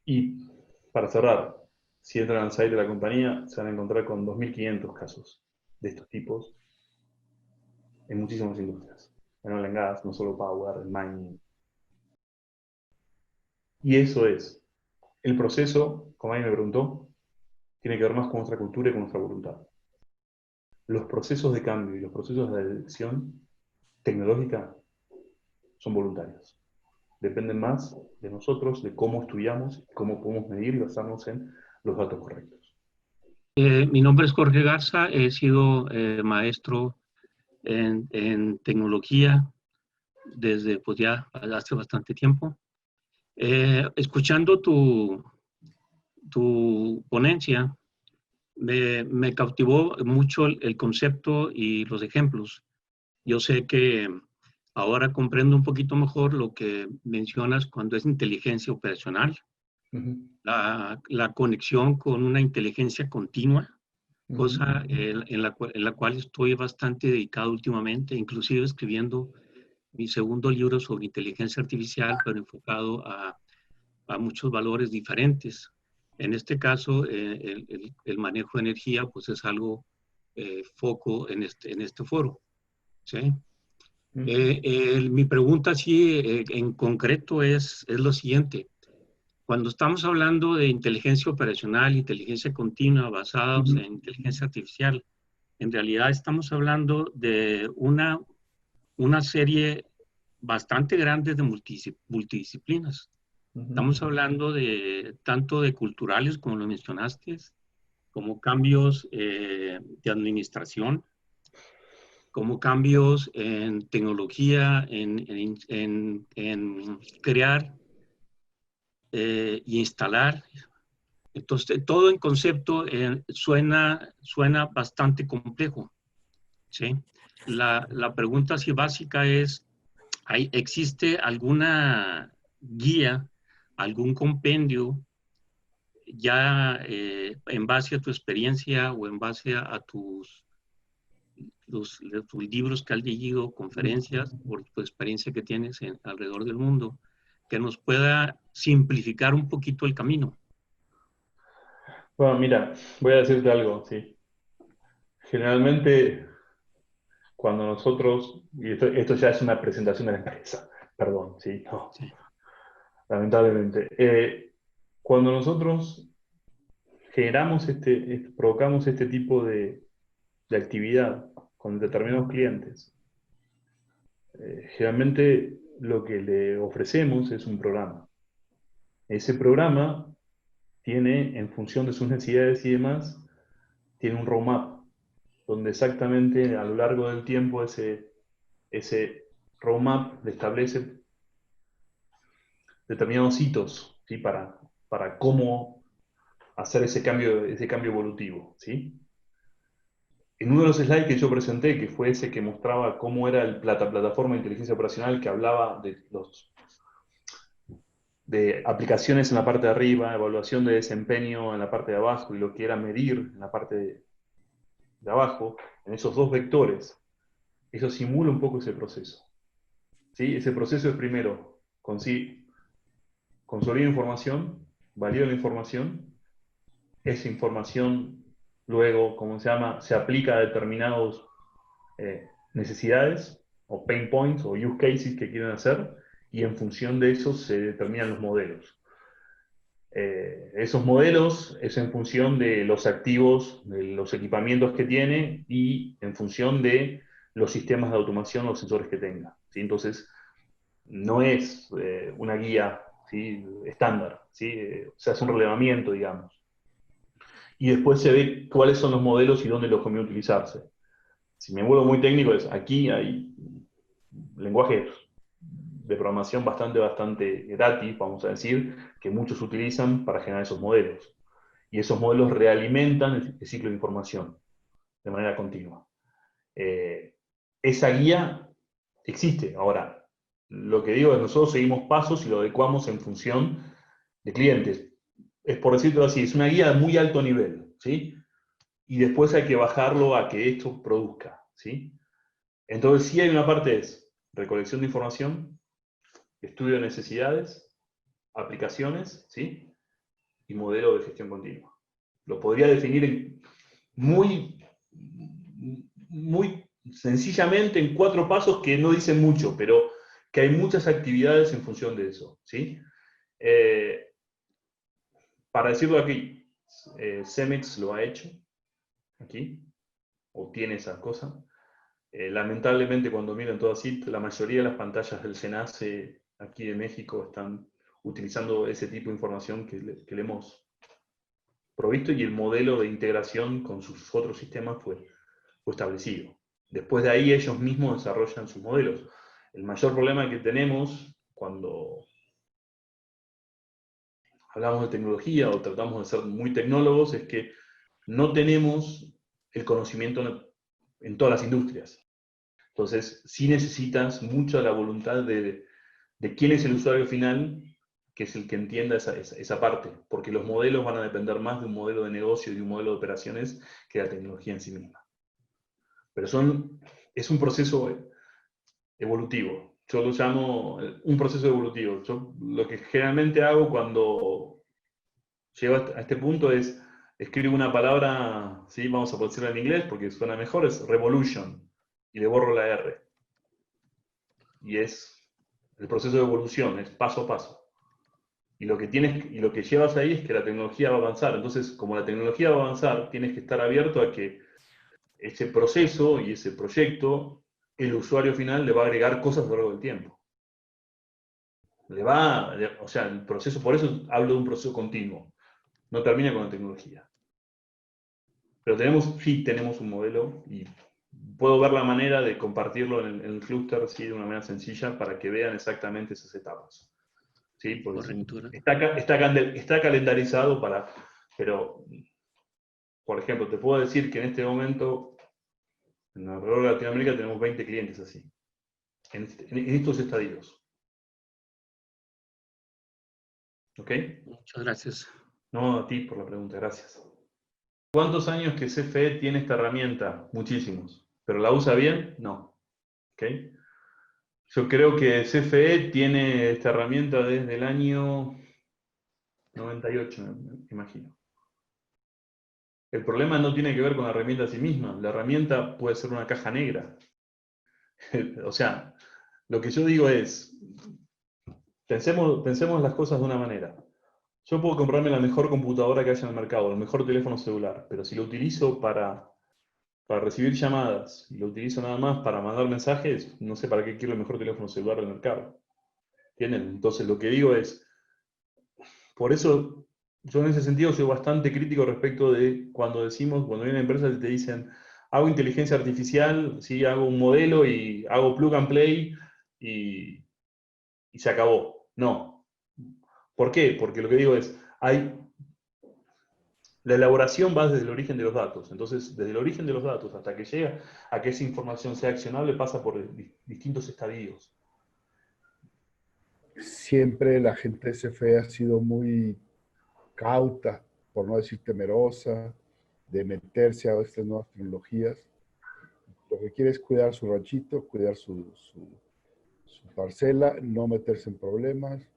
Y para cerrar, si entran al site de la compañía, se van a encontrar con 2.500 casos de estos tipos en muchísimas industrias. En oil and gas, no solo power, en mining. Y eso es. El proceso, como alguien me preguntó, tiene que ver más con nuestra cultura y con nuestra voluntad. Los procesos de cambio y los procesos de adopción tecnológica son voluntarios. Dependen más de nosotros, de cómo estudiamos, cómo podemos medir y basarnos en los datos correctos. Mi nombre es Jorge Garza, he sido maestro en tecnología desde pues ya hace bastante tiempo. Escuchando tu ponencia, me cautivó mucho el concepto y los ejemplos. Yo sé que ahora comprendo un poquito mejor lo que mencionas cuando es inteligencia operacional, la conexión con una inteligencia continua, cosa en la cual estoy bastante dedicado últimamente, inclusive escribiendo mi segundo libro sobre inteligencia artificial, pero enfocado a muchos valores diferentes. En este caso, el manejo de energía pues es algo foco en este foro. ¿Sí? Mi pregunta sí, en concreto es lo siguiente. Cuando estamos hablando de inteligencia operacional, inteligencia continua basados en inteligencia artificial, en realidad estamos hablando de una serie bastante grande de multidisciplinas. Estamos hablando de tanto de culturales, como lo mencionaste, como cambios de administración, como cambios en tecnología, en crear y instalar. Entonces, todo en concepto suena bastante complejo, ¿sí? La pregunta así básica es, ¿existe alguna guía, algún compendio ya en base a tu experiencia o en base a tus libros que has leído, conferencias, por tu experiencia que tienes alrededor del mundo, que nos pueda simplificar un poquito el camino? Bueno, mira, voy a decirte algo, sí. Generalmente, cuando nosotros, y esto ya es una presentación de la empresa, perdón, sí, no, Sí. lamentablemente. Cuando nosotros generamos provocamos este tipo de actividad con determinados clientes, generalmente lo que le ofrecemos es un programa. Ese programa tiene, en función de sus necesidades y demás, tiene un roadmap, donde exactamente a lo largo del tiempo ese roadmap le establece determinados hitos, ¿sí? para cómo hacer ese cambio evolutivo, ¿sí? En uno de los slides que yo presenté, que fue ese que mostraba cómo era la plataforma de inteligencia operacional, que hablaba de aplicaciones en la parte de arriba, evaluación de desempeño en la parte de abajo y lo que era medir en la parte de abajo, en esos dos vectores, eso simula un poco ese proceso. ¿Sí? Ese proceso es primero, consolida información, valida la información, esa información luego, como se llama, se aplica a determinados necesidades o pain points o use cases que quieren hacer y en función de eso se determinan los modelos. Esos modelos es en función de los activos, de los equipamientos que tiene y en función de los sistemas de automación o sensores que tenga, ¿sí? Entonces, no es una guía, ¿sí? estándar, ¿sí? Se hace un relevamiento, digamos. Y después se ve cuáles son los modelos y dónde los conviene utilizarse. Si me vuelvo muy técnico, aquí hay lenguajes de programación bastante gratis, vamos a decir, que muchos utilizan para generar esos modelos. Y esos modelos realimentan el ciclo de información de manera continua. Esa guía existe. Ahora, lo que digo es nosotros seguimos pasos y lo adecuamos en función de clientes. es por decirlo así, es una guía de muy alto nivel, ¿sí? Y después hay que bajarlo a que esto produzca, ¿sí? Entonces sí hay una parte es recolección de información, estudio de necesidades, aplicaciones, ¿sí? Y modelo de gestión continua. Lo podría definir muy, muy sencillamente en 4 pasos que no dicen mucho, pero que hay muchas actividades en función de eso, ¿sí? Para decirlo aquí, Cemex lo ha hecho aquí, o tiene esa cosa. Lamentablemente, cuando miran todo así, la mayoría de las pantallas del SENACE aquí de México están utilizando ese tipo de información que le hemos provisto y el modelo de integración con sus otros sistemas fue establecido. Después de ahí ellos mismos desarrollan sus modelos. El mayor problema que tenemos cuando hablamos de tecnología o tratamos de ser muy tecnólogos es que no tenemos el conocimiento en todas las industrias. Entonces, sí necesitas mucho la voluntad de quién es el usuario final, que es el que entienda esa parte, porque los modelos van a depender más de un modelo de negocio y de un modelo de operaciones que de la tecnología en sí misma. Pero es un proceso evolutivo. Yo lo llamo un proceso evolutivo. Yo lo que generalmente hago cuando llego a este punto es escribo una palabra, ¿sí? Vamos a decirla en inglés porque suena mejor, es revolution, y le borro la R. Y es el proceso de evolución, es paso a paso. Y lo que llevas ahí es que la tecnología va a avanzar. Entonces, como la tecnología va a avanzar, tienes que estar abierto a que ese proceso y ese proyecto, el usuario final le va a agregar cosas a lo largo del tiempo. O sea, el proceso, por eso hablo de un proceso continuo. No termina con la tecnología. Pero sí tenemos un modelo y puedo ver la manera de compartirlo en el clúster, sí, de una manera sencilla para que vean exactamente esas etapas. ¿Sí? Porque está calendarizado pero, por ejemplo, te puedo decir que en este momento, en alrededor de Latinoamérica, tenemos 20 clientes así, en estos estadios. ¿Ok? Muchas gracias. No, a ti por la pregunta, gracias. ¿Cuántos años que CFE tiene esta herramienta? Muchísimos. ¿Pero la usa bien? No. ¿Ok? Yo creo que CFE tiene esta herramienta desde el año 98, me imagino. El problema no tiene que ver con la herramienta en sí misma. La herramienta puede ser una caja negra. O sea, lo que yo digo es, pensemos las cosas de una manera. Yo puedo comprarme la mejor computadora que haya en el mercado, el mejor teléfono celular, pero si lo utilizo para recibir llamadas y lo utilizo nada más para mandar mensajes, no sé para qué quiero el mejor teléfono celular del mercado. ¿Entienden? Entonces lo que digo es, por eso yo en ese sentido soy bastante crítico respecto de cuando vienen empresas y te dicen, hago inteligencia artificial, sí, hago un modelo y hago plug and play y se acabó. No. ¿Por qué? Porque lo que digo es, la elaboración va desde el origen de los datos. Entonces, desde el origen de los datos hasta que llega a que esa información sea accionable pasa por distintos estadios. Siempre la gente de CFE ha sido muy cauta, por no decir temerosa, de meterse a estas nuevas tecnologías. Lo que quiere es cuidar su ranchito, cuidar su parcela, no meterse en problemas.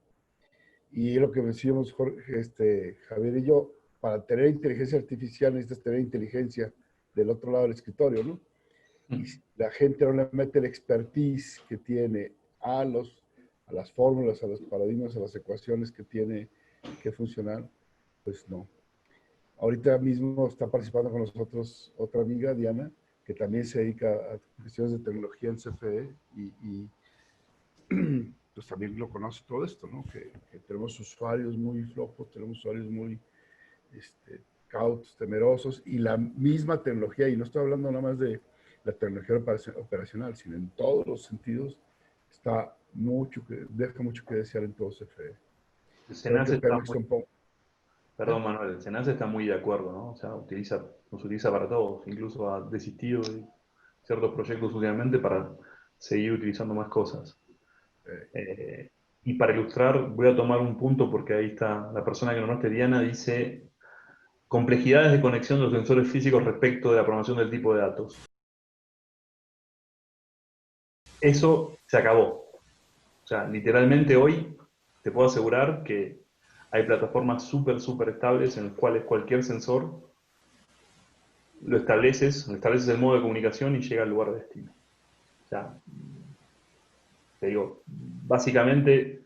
Y lo que decíamos Javier y yo, para tener inteligencia artificial necesitas tener inteligencia del otro lado del escritorio, ¿no? Y si la gente no le mete el expertise que tiene a las fórmulas, a los paradigmas, a las ecuaciones que tiene que funcionar, pues no. Ahorita mismo está participando con nosotros otra amiga, Diana, que también se dedica a cuestiones de tecnología en CFE y pues también lo conoce todo esto, ¿no? Que tenemos usuarios muy flojos, tenemos usuarios muy cautos, temerosos, y la misma tecnología, y no estoy hablando nada más de la tecnología operacional, sino en todos los sentidos, deja mucho que desear en todo CFE. El Creo que SENACE está Pemex muy, perdón Manuel, el SENACE está muy de acuerdo, ¿no? O sea, nos utiliza para todos, incluso ha desistido de ciertos proyectos últimamente para seguir utilizando más cosas. Y para ilustrar, voy a tomar un punto porque ahí está la persona que nombraste, Diana, dice complejidades de conexión de los sensores físicos respecto de la programación del tipo de datos. Eso se acabó. O sea, literalmente hoy te puedo asegurar que hay plataformas súper estables en las cuales cualquier sensor lo estableces el modo de comunicación y llega al lugar de destino. O sea, te digo, básicamente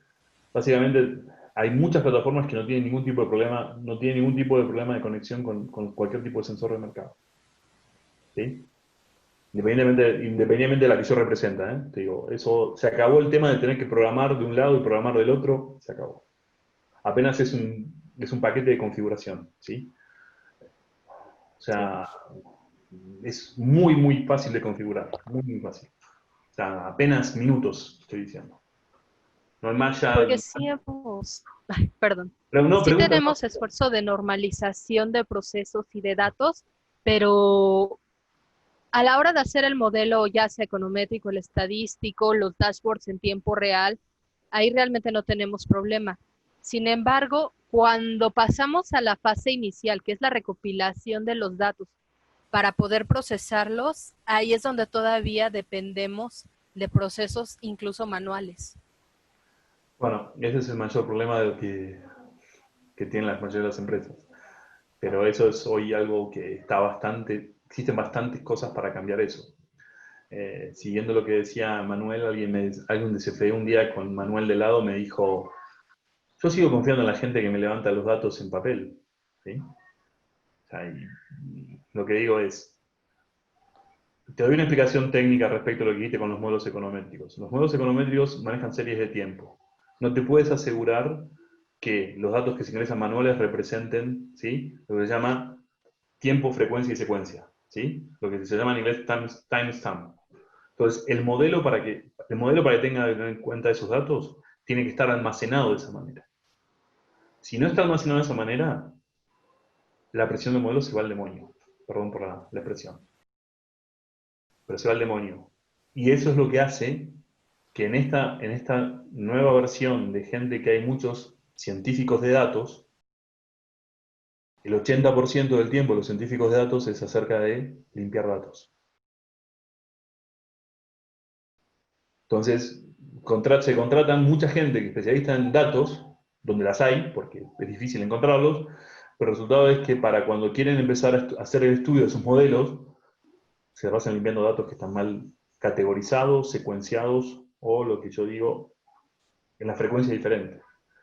hay muchas plataformas que no tienen ningún tipo de problema, de conexión con cualquier tipo de sensor de mercado. ¿Sí? Independientemente de la que yo representa, ¿eh? Te digo, eso se acabó el tema de tener que programar de un lado y programar del otro, se acabó. Apenas es un paquete de configuración, ¿sí? O sea, es muy fácil de configurar, muy fácil. O sea, apenas minutos, estoy diciendo. No hay más ya. Porque sí hemos, ay, perdón, Pero no, sí pregunta. tenemos esfuerzo de normalización de procesos y de datos, pero a la hora de hacer el modelo, ya sea econométrico, el estadístico, los dashboards en tiempo real, ahí realmente no tenemos problema. Sin embargo, cuando pasamos a la fase inicial, que es la recopilación de los datos, para poder procesarlos, ahí es donde todavía dependemos de procesos incluso manuales. Bueno, ese es el mayor problema que tienen la mayoría de las empresas. Pero eso es hoy algo que existen bastantes cosas para cambiar eso. Siguiendo lo que decía Manuel, alguien de CFE un día con Manuel de lado me dijo, yo sigo confiando en la gente que me levanta los datos en papel. ¿Sí? O sea, y lo que digo es, te doy una explicación técnica respecto a lo que dijiste con los modelos econométricos. Los modelos econométricos manejan series de tiempo. No te puedes asegurar que los datos que se ingresan manuales representen, ¿sí?, lo que se llama tiempo, frecuencia y secuencia, ¿sí? Lo que se llama en inglés timestamp. Entonces, el modelo para que tenga en cuenta esos datos tiene que estar almacenado de esa manera. Si no está almacenado de esa manera, la presión del modelo se va al demonio. Perdón por la expresión. Pero se va al demonio. Y eso es lo que hace que en esta nueva versión de gente que hay muchos científicos de datos, el 80% del tiempo los científicos de datos es acerca de limpiar datos. Entonces, se contratan mucha gente que es especialista en datos, donde las hay, porque es difícil encontrarlos, pero el resultado es que para cuando quieren empezar a hacer el estudio de sus modelos, se basan limpiando datos que están mal categorizados, secuenciados, o lo que yo digo, en la frecuencia diferente.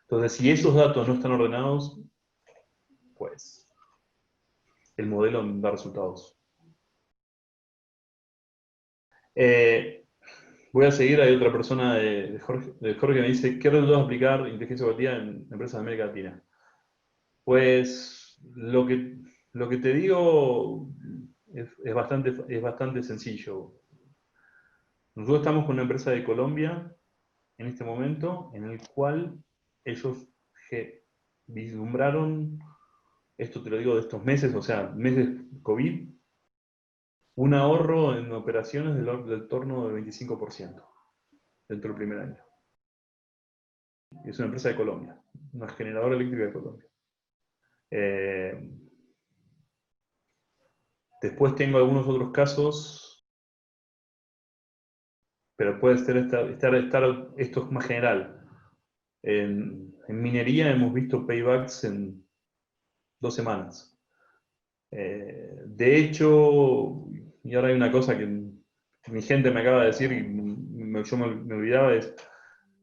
Entonces, si esos datos no están ordenados, pues el modelo no da resultados. Voy a seguir, hay otra persona de Jorge que me dice, ¿qué resultados aplicar inteligencia operativa en empresas de América Latina? Pues lo que te digo es bastante sencillo. Nosotros estamos con una empresa de Colombia en este momento, en el cual ellos vislumbraron, esto te lo digo de estos meses, o sea, meses COVID, un ahorro en operaciones del torno del 25% dentro del primer año. Es una empresa de Colombia, una generadora eléctrica de Colombia. Después tengo algunos otros casos, pero puede ser esto es más general. En minería hemos visto paybacks en 2 semanas. De hecho, y ahora hay una cosa que mi gente me acaba de decir y yo me olvidaba, es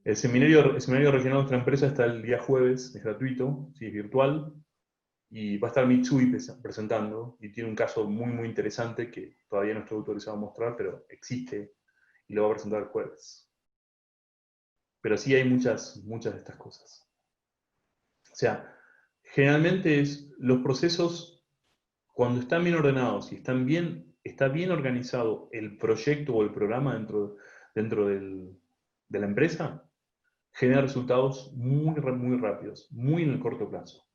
el seminario regional de nuestra empresa está el día jueves, es gratuito, sí, es virtual, y va a estar Mitsui presentando, y tiene un caso muy interesante que todavía no estoy autorizado a mostrar, pero existe, y lo va a presentar el jueves. Pero sí hay muchas de estas cosas. O sea, generalmente los procesos, cuando están bien ordenados y está bien organizado el proyecto o el programa dentro de la empresa, genera resultados muy rápidos, muy en el corto plazo.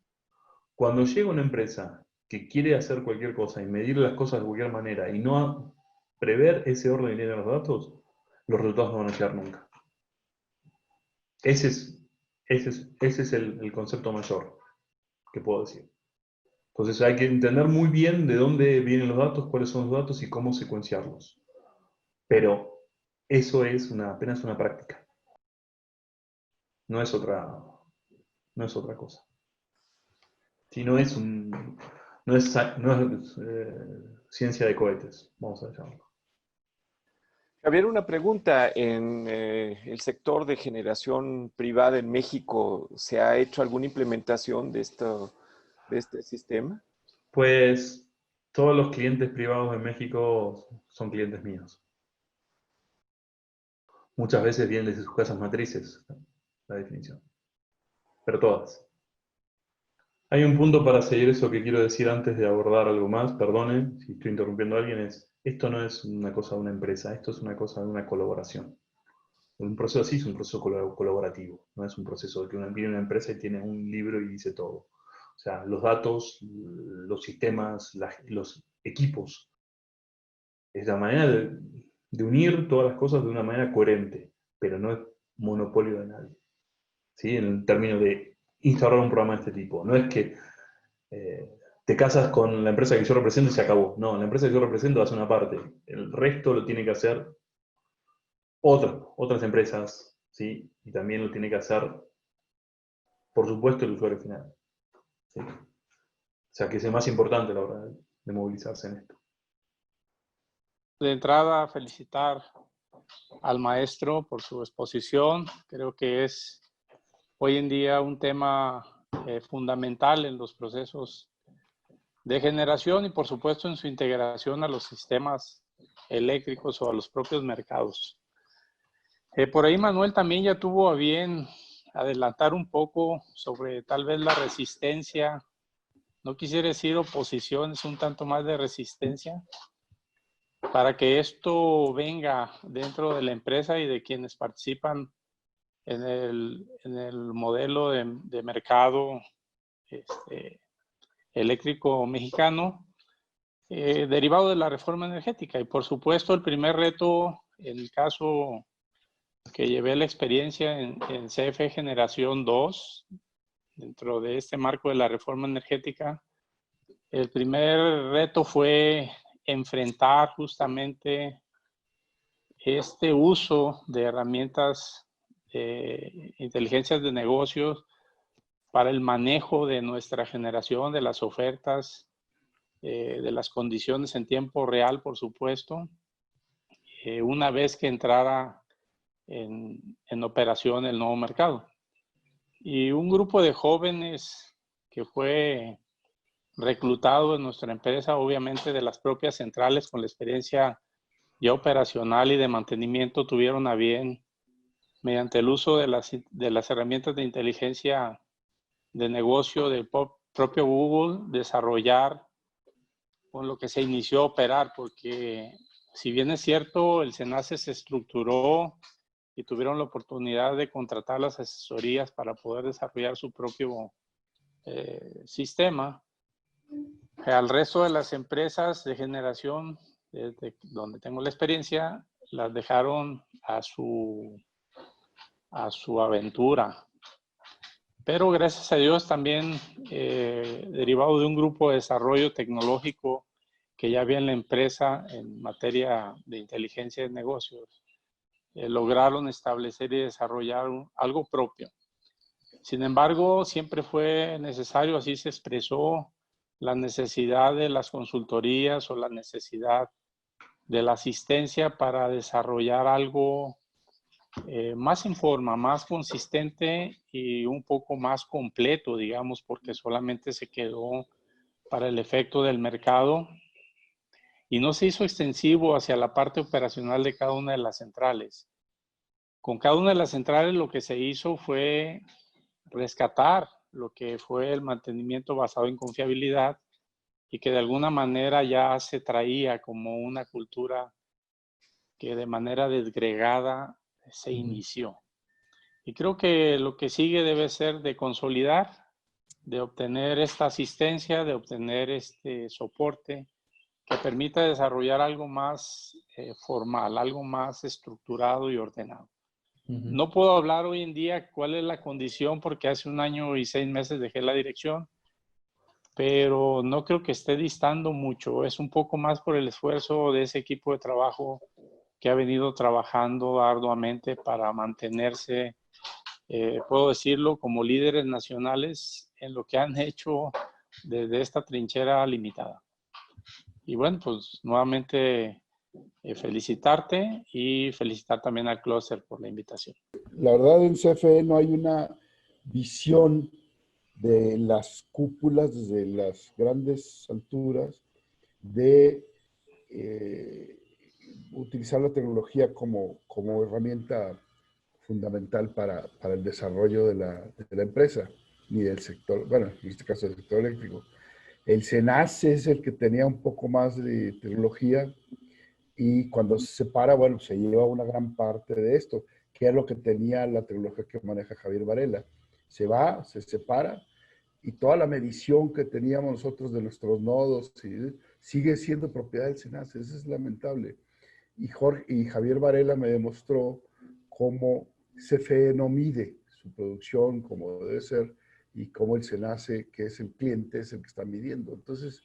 Cuando llega una empresa que quiere hacer cualquier cosa y medir las cosas de cualquier manera y no prever ese orden de los datos, los resultados no van a llegar nunca. Ese es el concepto mayor que puedo decir. Entonces hay que entender muy bien de dónde vienen los datos, cuáles son los datos y cómo secuenciarlos. Pero eso es apenas una práctica. No es otra cosa. Si no es ciencia de cohetes, vamos a llamarlo. Javier, una pregunta. ¿En el sector de generación privada en México se ha hecho alguna implementación de este sistema? Pues todos los clientes privados en México son clientes míos. Muchas veces vienen desde sus casas matrices, la definición. Pero todas. Hay un punto para seguir eso que quiero decir antes de abordar algo más, perdone si estoy interrumpiendo a alguien, esto no es una cosa de una empresa, esto es una cosa de una colaboración. Un proceso así es un proceso colaborativo, no es un proceso de que viene una empresa y tiene un libro y dice todo. O sea, los datos, los sistemas, los equipos, es la manera de unir todas las cosas de una manera coherente, pero no es monopolio de nadie. ¿Sí? En el término de instaurar un programa de este tipo. No es que te casas con la empresa que yo represento y se acabó. No, la empresa que yo represento hace una parte. El resto lo tiene que hacer otras empresas, ¿sí? Y también lo tiene que hacer, por supuesto, el usuario final. ¿Sí? O sea, que es el más importante a la hora de movilizarse en esto. De entrada, felicitar al maestro por su exposición. Creo que es hoy en día un tema fundamental en los procesos de generación y por supuesto en su integración a los sistemas eléctricos o a los propios mercados. Por ahí Manuel también ya tuvo a bien adelantar un poco sobre tal vez la resistencia, no quisiera decir oposición, es un tanto más de resistencia, para que esto venga dentro de la empresa y de quienes participan en el modelo de mercado eléctrico mexicano, derivado de la reforma energética. Y por supuesto, el primer reto, en el caso que llevé la experiencia en CFE Generación 2, dentro de este marco de la reforma energética, el primer reto fue enfrentar justamente este uso de herramientas de inteligencias de negocios para el manejo de nuestra generación, de las ofertas, de las condiciones en tiempo real, por supuesto, una vez que entrara en operación el nuevo mercado. Y un grupo de jóvenes que fue reclutado en nuestra empresa, obviamente de las propias centrales con la experiencia ya operacional y de mantenimiento, tuvieron a bien, mediante el uso de las herramientas de inteligencia de negocio del propio Google, desarrollar con lo que se inició a operar, porque si bien es cierto, el SENACE se estructuró y tuvieron la oportunidad de contratar las asesorías para poder desarrollar su propio sistema, al resto de las empresas de generación, desde donde tengo la experiencia, las dejaron a su aventura. Pero gracias a Dios también, derivado de un grupo de desarrollo tecnológico que ya había en la empresa en materia de inteligencia de negocios, lograron establecer y desarrollar algo propio. Sin embargo, siempre fue necesario, así se expresó, la necesidad de las consultorías o la necesidad de la asistencia para desarrollar algo más en forma, más consistente y un poco más completo, digamos, porque solamente se quedó para el efecto del mercado y no se hizo extensivo hacia la parte operacional de cada una de las centrales. Con cada una de las centrales lo que se hizo fue rescatar lo que fue el mantenimiento basado en confiabilidad y que de alguna manera ya se traía como una cultura que de manera desgregada se inició. Y creo que lo que sigue debe ser de consolidar, de obtener esta asistencia, de obtener este soporte que permita desarrollar algo más formal, algo más estructurado y ordenado. No puedo hablar hoy en día cuál es la condición porque hace 1 año y 6 meses dejé la dirección, pero no creo que esté distando mucho. Es un poco más por el esfuerzo de ese equipo de trabajo que ha venido trabajando arduamente para mantenerse, puedo decirlo, como líderes nacionales en lo que han hecho desde esta trinchera limitada. Y bueno, pues nuevamente felicitarte y felicitar también al clúster por la invitación. La verdad, en CFE no hay una visión de las cúpulas desde las grandes alturas de utilizar la tecnología como herramienta fundamental para el desarrollo de la empresa, ni del sector, bueno, en este caso del sector eléctrico. El SENACE es el que tenía un poco más de tecnología y cuando se separa, bueno, se lleva una gran parte de esto, que es lo que tenía la tecnología que maneja Javier Varela. Se va, se separa y toda la medición que teníamos nosotros de nuestros nodos sigue siendo propiedad del SENACE. Eso es lamentable. Y Javier Varela me demostró cómo CFE no mide su producción como debe ser y cómo el SENACE, que es el cliente, es el que está midiendo. Entonces,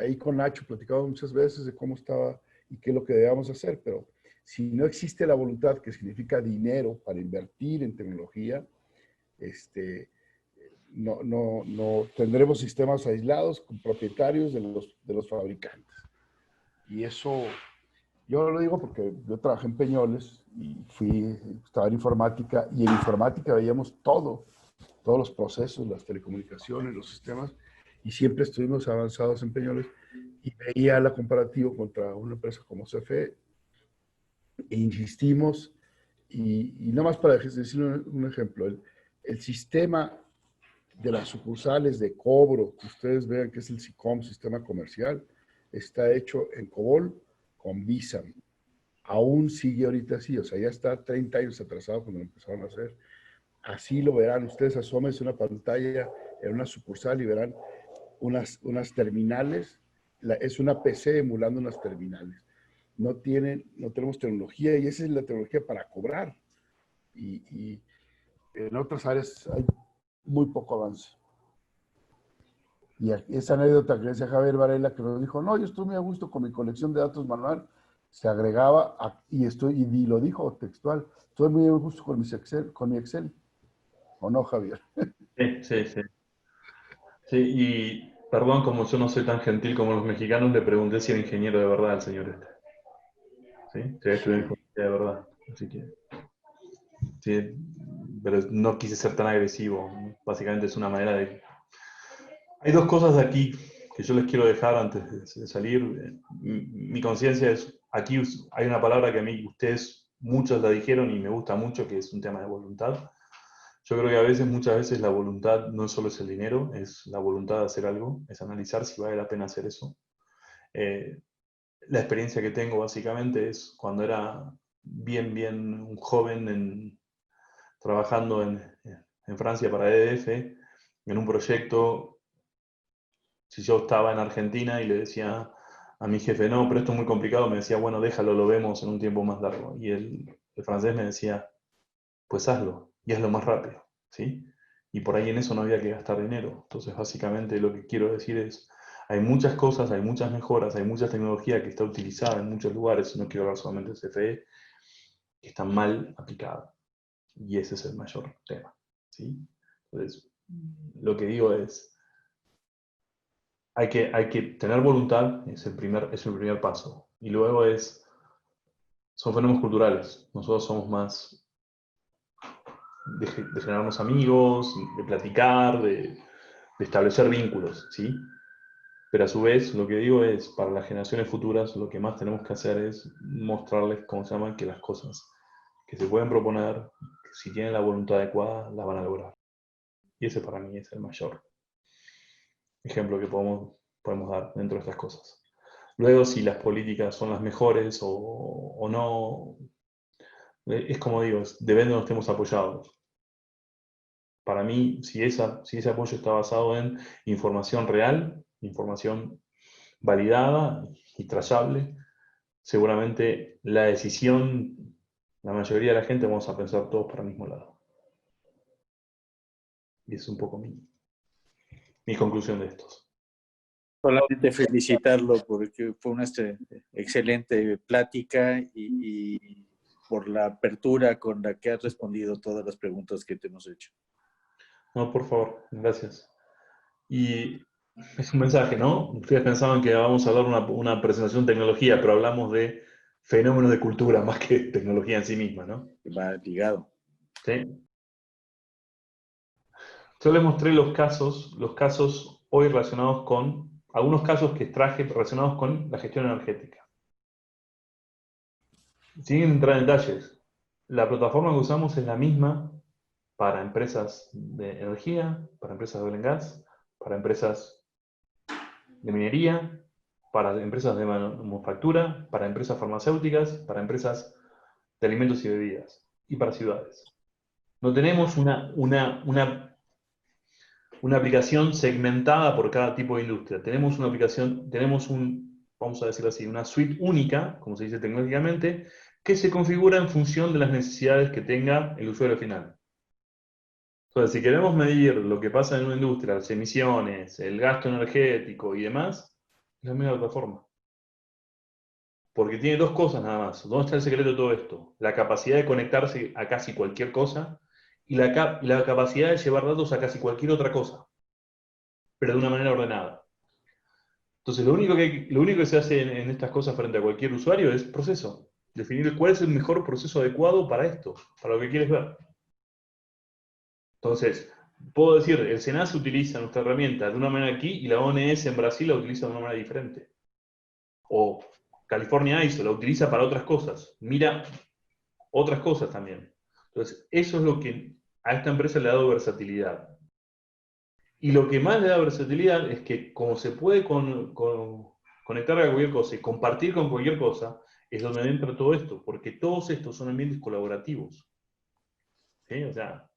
ahí con Nacho platicamos muchas veces de cómo estaba y qué es lo que debíamos hacer, pero si no existe la voluntad, que significa dinero para invertir en tecnología, no tendremos sistemas aislados con propietarios de los fabricantes. Y eso, yo lo digo porque yo trabajé en Peñoles y estaba en informática, y en informática veíamos todos los procesos, las telecomunicaciones, los sistemas, y siempre estuvimos avanzados en Peñoles, y veía la comparativa contra una empresa como CFE, e insistimos, y nada más para decir un ejemplo, el sistema de las sucursales de cobro, que ustedes vean que es el SICOM, sistema comercial, está hecho en COBOL con Visam. Aún sigue ahorita así, o sea, ya está 30 años atrasado cuando lo empezaron a hacer. Así lo verán, ustedes asómense una pantalla en una sucursal y verán unas terminales, es una PC emulando unas terminales. No tenemos tecnología, y esa es la tecnología para cobrar. Y en otras áreas hay muy poco avance. Y esa anécdota que decía Javier Varela, que nos dijo, no, yo estoy muy a gusto con mi colección de datos manual, se agregaba, y lo dijo textual, estoy muy a gusto con mi Excel. ¿O no, Javier? Sí, sí, sí. Sí, y perdón, como yo no soy tan gentil como los mexicanos, le pregunté si era ingeniero de verdad el señor este. ¿Sí? Sí, estudió ingeniería de verdad. Así que, sí, pero no quise ser tan agresivo. Básicamente es una manera de... Hay dos cosas de aquí que yo les quiero dejar antes de salir. Mi conciencia es, aquí hay una palabra que a mí ustedes muchos la dijeron y me gusta mucho, que es un tema de voluntad. Yo creo que muchas veces la voluntad no solo es el dinero, es la voluntad de hacer algo, es analizar si vale la pena hacer eso. La experiencia que tengo básicamente es cuando era bien un joven trabajando en Francia para EDF, en un proyecto. Si yo estaba en Argentina y le decía a mi jefe, no, pero esto es muy complicado, me decía, bueno, déjalo, lo vemos en un tiempo más largo. Y el francés me decía, pues hazlo, y hazlo más rápido, ¿sí? Y por ahí en eso no había que gastar dinero. Entonces, básicamente lo que quiero decir es, hay muchas cosas, hay muchas mejoras, hay mucha tecnología que está utilizada en muchos lugares, no quiero hablar solamente de CFE, que está mal aplicada. Y ese es el mayor tema, ¿sí? Entonces, lo que digo es, hay que tener voluntad, es el primer paso. Y luego son fenómenos culturales. Nosotros somos más de generarnos amigos, de platicar, de establecer vínculos, ¿sí? Pero a su vez, lo que digo es, para las generaciones futuras, lo que más tenemos que hacer es mostrarles, ¿cómo se llama?, que las cosas que se pueden proponer, si tienen la voluntad adecuada, las van a lograr. Y ese para mí es el mayor ejemplo que podemos dar dentro de estas cosas. Luego, si las políticas son las mejores o no, es como digo, depende de donde estemos apoyados. Para mí, si ese apoyo está basado en información real, información validada y trazable, seguramente la decisión la mayoría de la gente vamos a pensar todos para el mismo lado. Y es un poco mi conclusión de estos. Solamente felicitarlo porque fue una excelente plática y por la apertura con la que has respondido todas las preguntas que te hemos hecho. No, por favor, gracias. Y es un mensaje, ¿no? Ustedes pensaban que vamos a dar una presentación de tecnología, pero hablamos de fenómenos de cultura más que tecnología en sí misma, ¿no? Va ligado. ¿Sí? Yo les mostré los casos hoy relacionados con, algunos casos que traje relacionados con la gestión energética. Sin entrar en detalles, la plataforma que usamos es la misma para empresas de energía, para empresas de oil and gas, para empresas de minería, para empresas de manufactura, para empresas farmacéuticas, para empresas de alimentos y bebidas, y para ciudades. No tenemos una aplicación segmentada por cada tipo de industria. Tenemos una aplicación, vamos a decirlo así, una suite única, como se dice tecnológicamente, que se configura en función de las necesidades que tenga el usuario final. Entonces, si queremos medir lo que pasa en una industria, las emisiones, el gasto energético y demás, es la misma plataforma. Porque tiene dos cosas nada más. ¿Dónde está el secreto de todo esto? La capacidad de conectarse a casi cualquier cosa y la capacidad de llevar datos a casi cualquier otra cosa, pero de una manera ordenada. Entonces, lo único que se hace en estas cosas frente a cualquier usuario es proceso. Definir cuál es el mejor proceso adecuado para esto, para lo que quieres ver. Entonces, puedo decir, el SENASA utiliza nuestra herramienta de una manera aquí y la ONS en Brasil la utiliza de una manera diferente. O California ISO la utiliza para otras cosas. Mira otras cosas también. Entonces, eso es lo que a esta empresa le ha dado versatilidad. Y lo que más le da versatilidad es que como se puede conectar a cualquier cosa y compartir con cualquier cosa, es donde entra todo esto, porque todos estos son ambientes colaborativos. ¿Sí? O sea,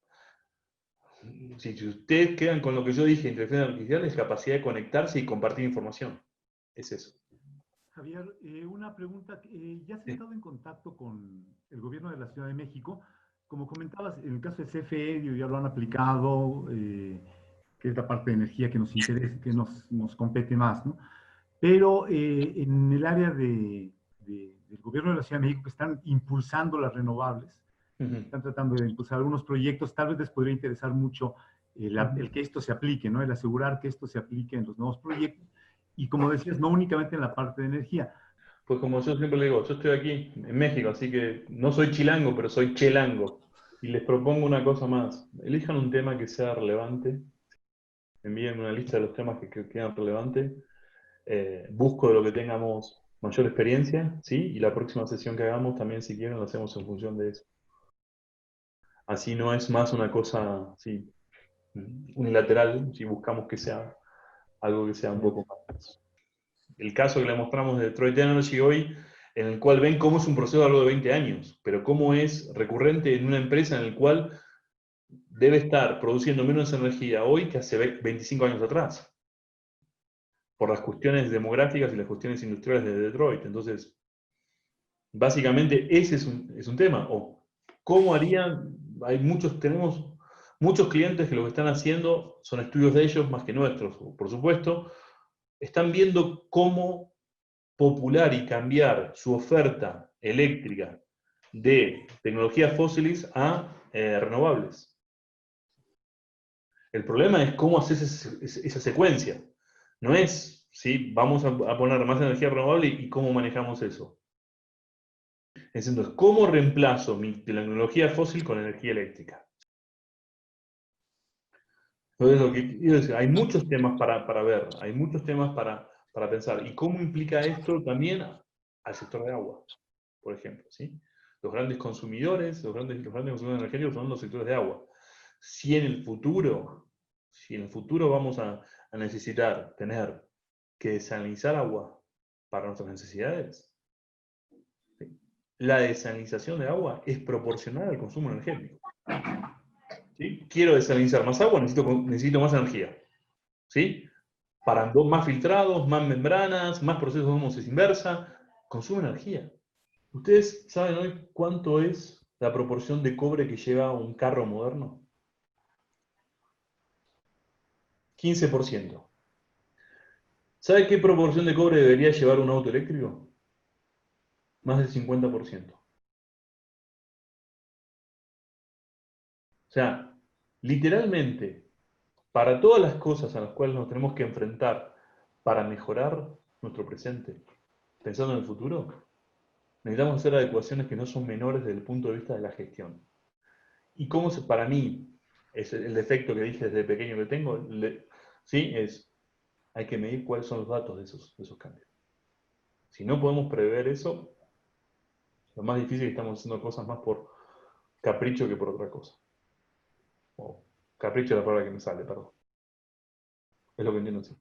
si ustedes quedan con lo que yo dije, inteligencia artificial es capacidad de conectarse y compartir información. Es eso. Javier, una pregunta. ¿Ya has estado en contacto con el gobierno de la Ciudad de México? Como comentabas, en el caso de CFE, ya lo han aplicado, que es la parte de energía que nos interesa, que nos compete más, ¿no? Pero en el área del gobierno de la Ciudad de México, que están impulsando las renovables, están tratando de impulsar algunos proyectos, tal vez les podría interesar mucho el que esto se aplique, ¿no? El asegurar que esto se aplique en los nuevos proyectos. Y como decías, no únicamente en la parte de energía. Pues como yo siempre le digo, yo estoy aquí en México, así que no soy chilango, pero soy chelango. Y les propongo una cosa más. Elijan un tema que sea relevante. Envíenme una lista de los temas que quedan relevantes. Busco de lo que tengamos mayor experiencia, ¿sí? Y la próxima sesión que hagamos también, si quieren, lo hacemos en función de eso. Así no es más una cosa, ¿sí?, unilateral, si buscamos que sea algo que sea un poco más. El caso que le mostramos de Detroit Energy hoy, en el cual ven cómo es un proceso a lo largo de 20 años, pero cómo es recurrente en una empresa en el cual debe estar produciendo menos energía hoy que hace 25 años atrás, por las cuestiones demográficas y las cuestiones industriales de Detroit. Entonces, básicamente ese es un tema. O cómo harían, tenemos muchos clientes que lo que están haciendo son estudios de ellos más que nuestros, por supuesto. Están viendo cómo popular y cambiar su oferta eléctrica de tecnologías fósiles a renovables. El problema es cómo haces esa secuencia. No es, ¿sí?, vamos a poner más energía renovable y cómo manejamos eso. Entonces, ¿cómo reemplazo mi tecnología fósil con energía eléctrica? Entonces, lo que quiero decir, hay muchos temas para ver, hay muchos temas para pensar. ¿Y cómo implica esto también al sector de agua, por ejemplo? ¿Sí? Los grandes consumidores, los grandes consumidores energéticos son los sectores de agua. Si en el futuro vamos a necesitar tener que desalinizar agua para nuestras necesidades, ¿sí?, la desalinización de agua es proporcional al consumo energético. ¿Sí? Quiero desalinizar más agua, necesito más energía. ¿Sí? Para más filtrados, más membranas, más procesos de ósmosis inversa, consume energía. ¿Ustedes saben hoy cuánto es la proporción de cobre que lleva un carro moderno? 15%. ¿Sabe qué proporción de cobre debería llevar un auto eléctrico? Más del 50%. O sea, literalmente, para todas las cosas a las cuales nos tenemos que enfrentar para mejorar nuestro presente, pensando en el futuro, necesitamos hacer adecuaciones que no son menores desde el punto de vista de la gestión. Y cómo para mí, es el defecto que dije desde pequeño que tengo, ¿sí? Hay que medir cuáles son los datos de esos cambios. Si no podemos prever eso, lo más difícil es que estamos haciendo cosas más por capricho que por otra cosa. O capricho es la palabra que me sale, perdón. Es lo que entiendo así.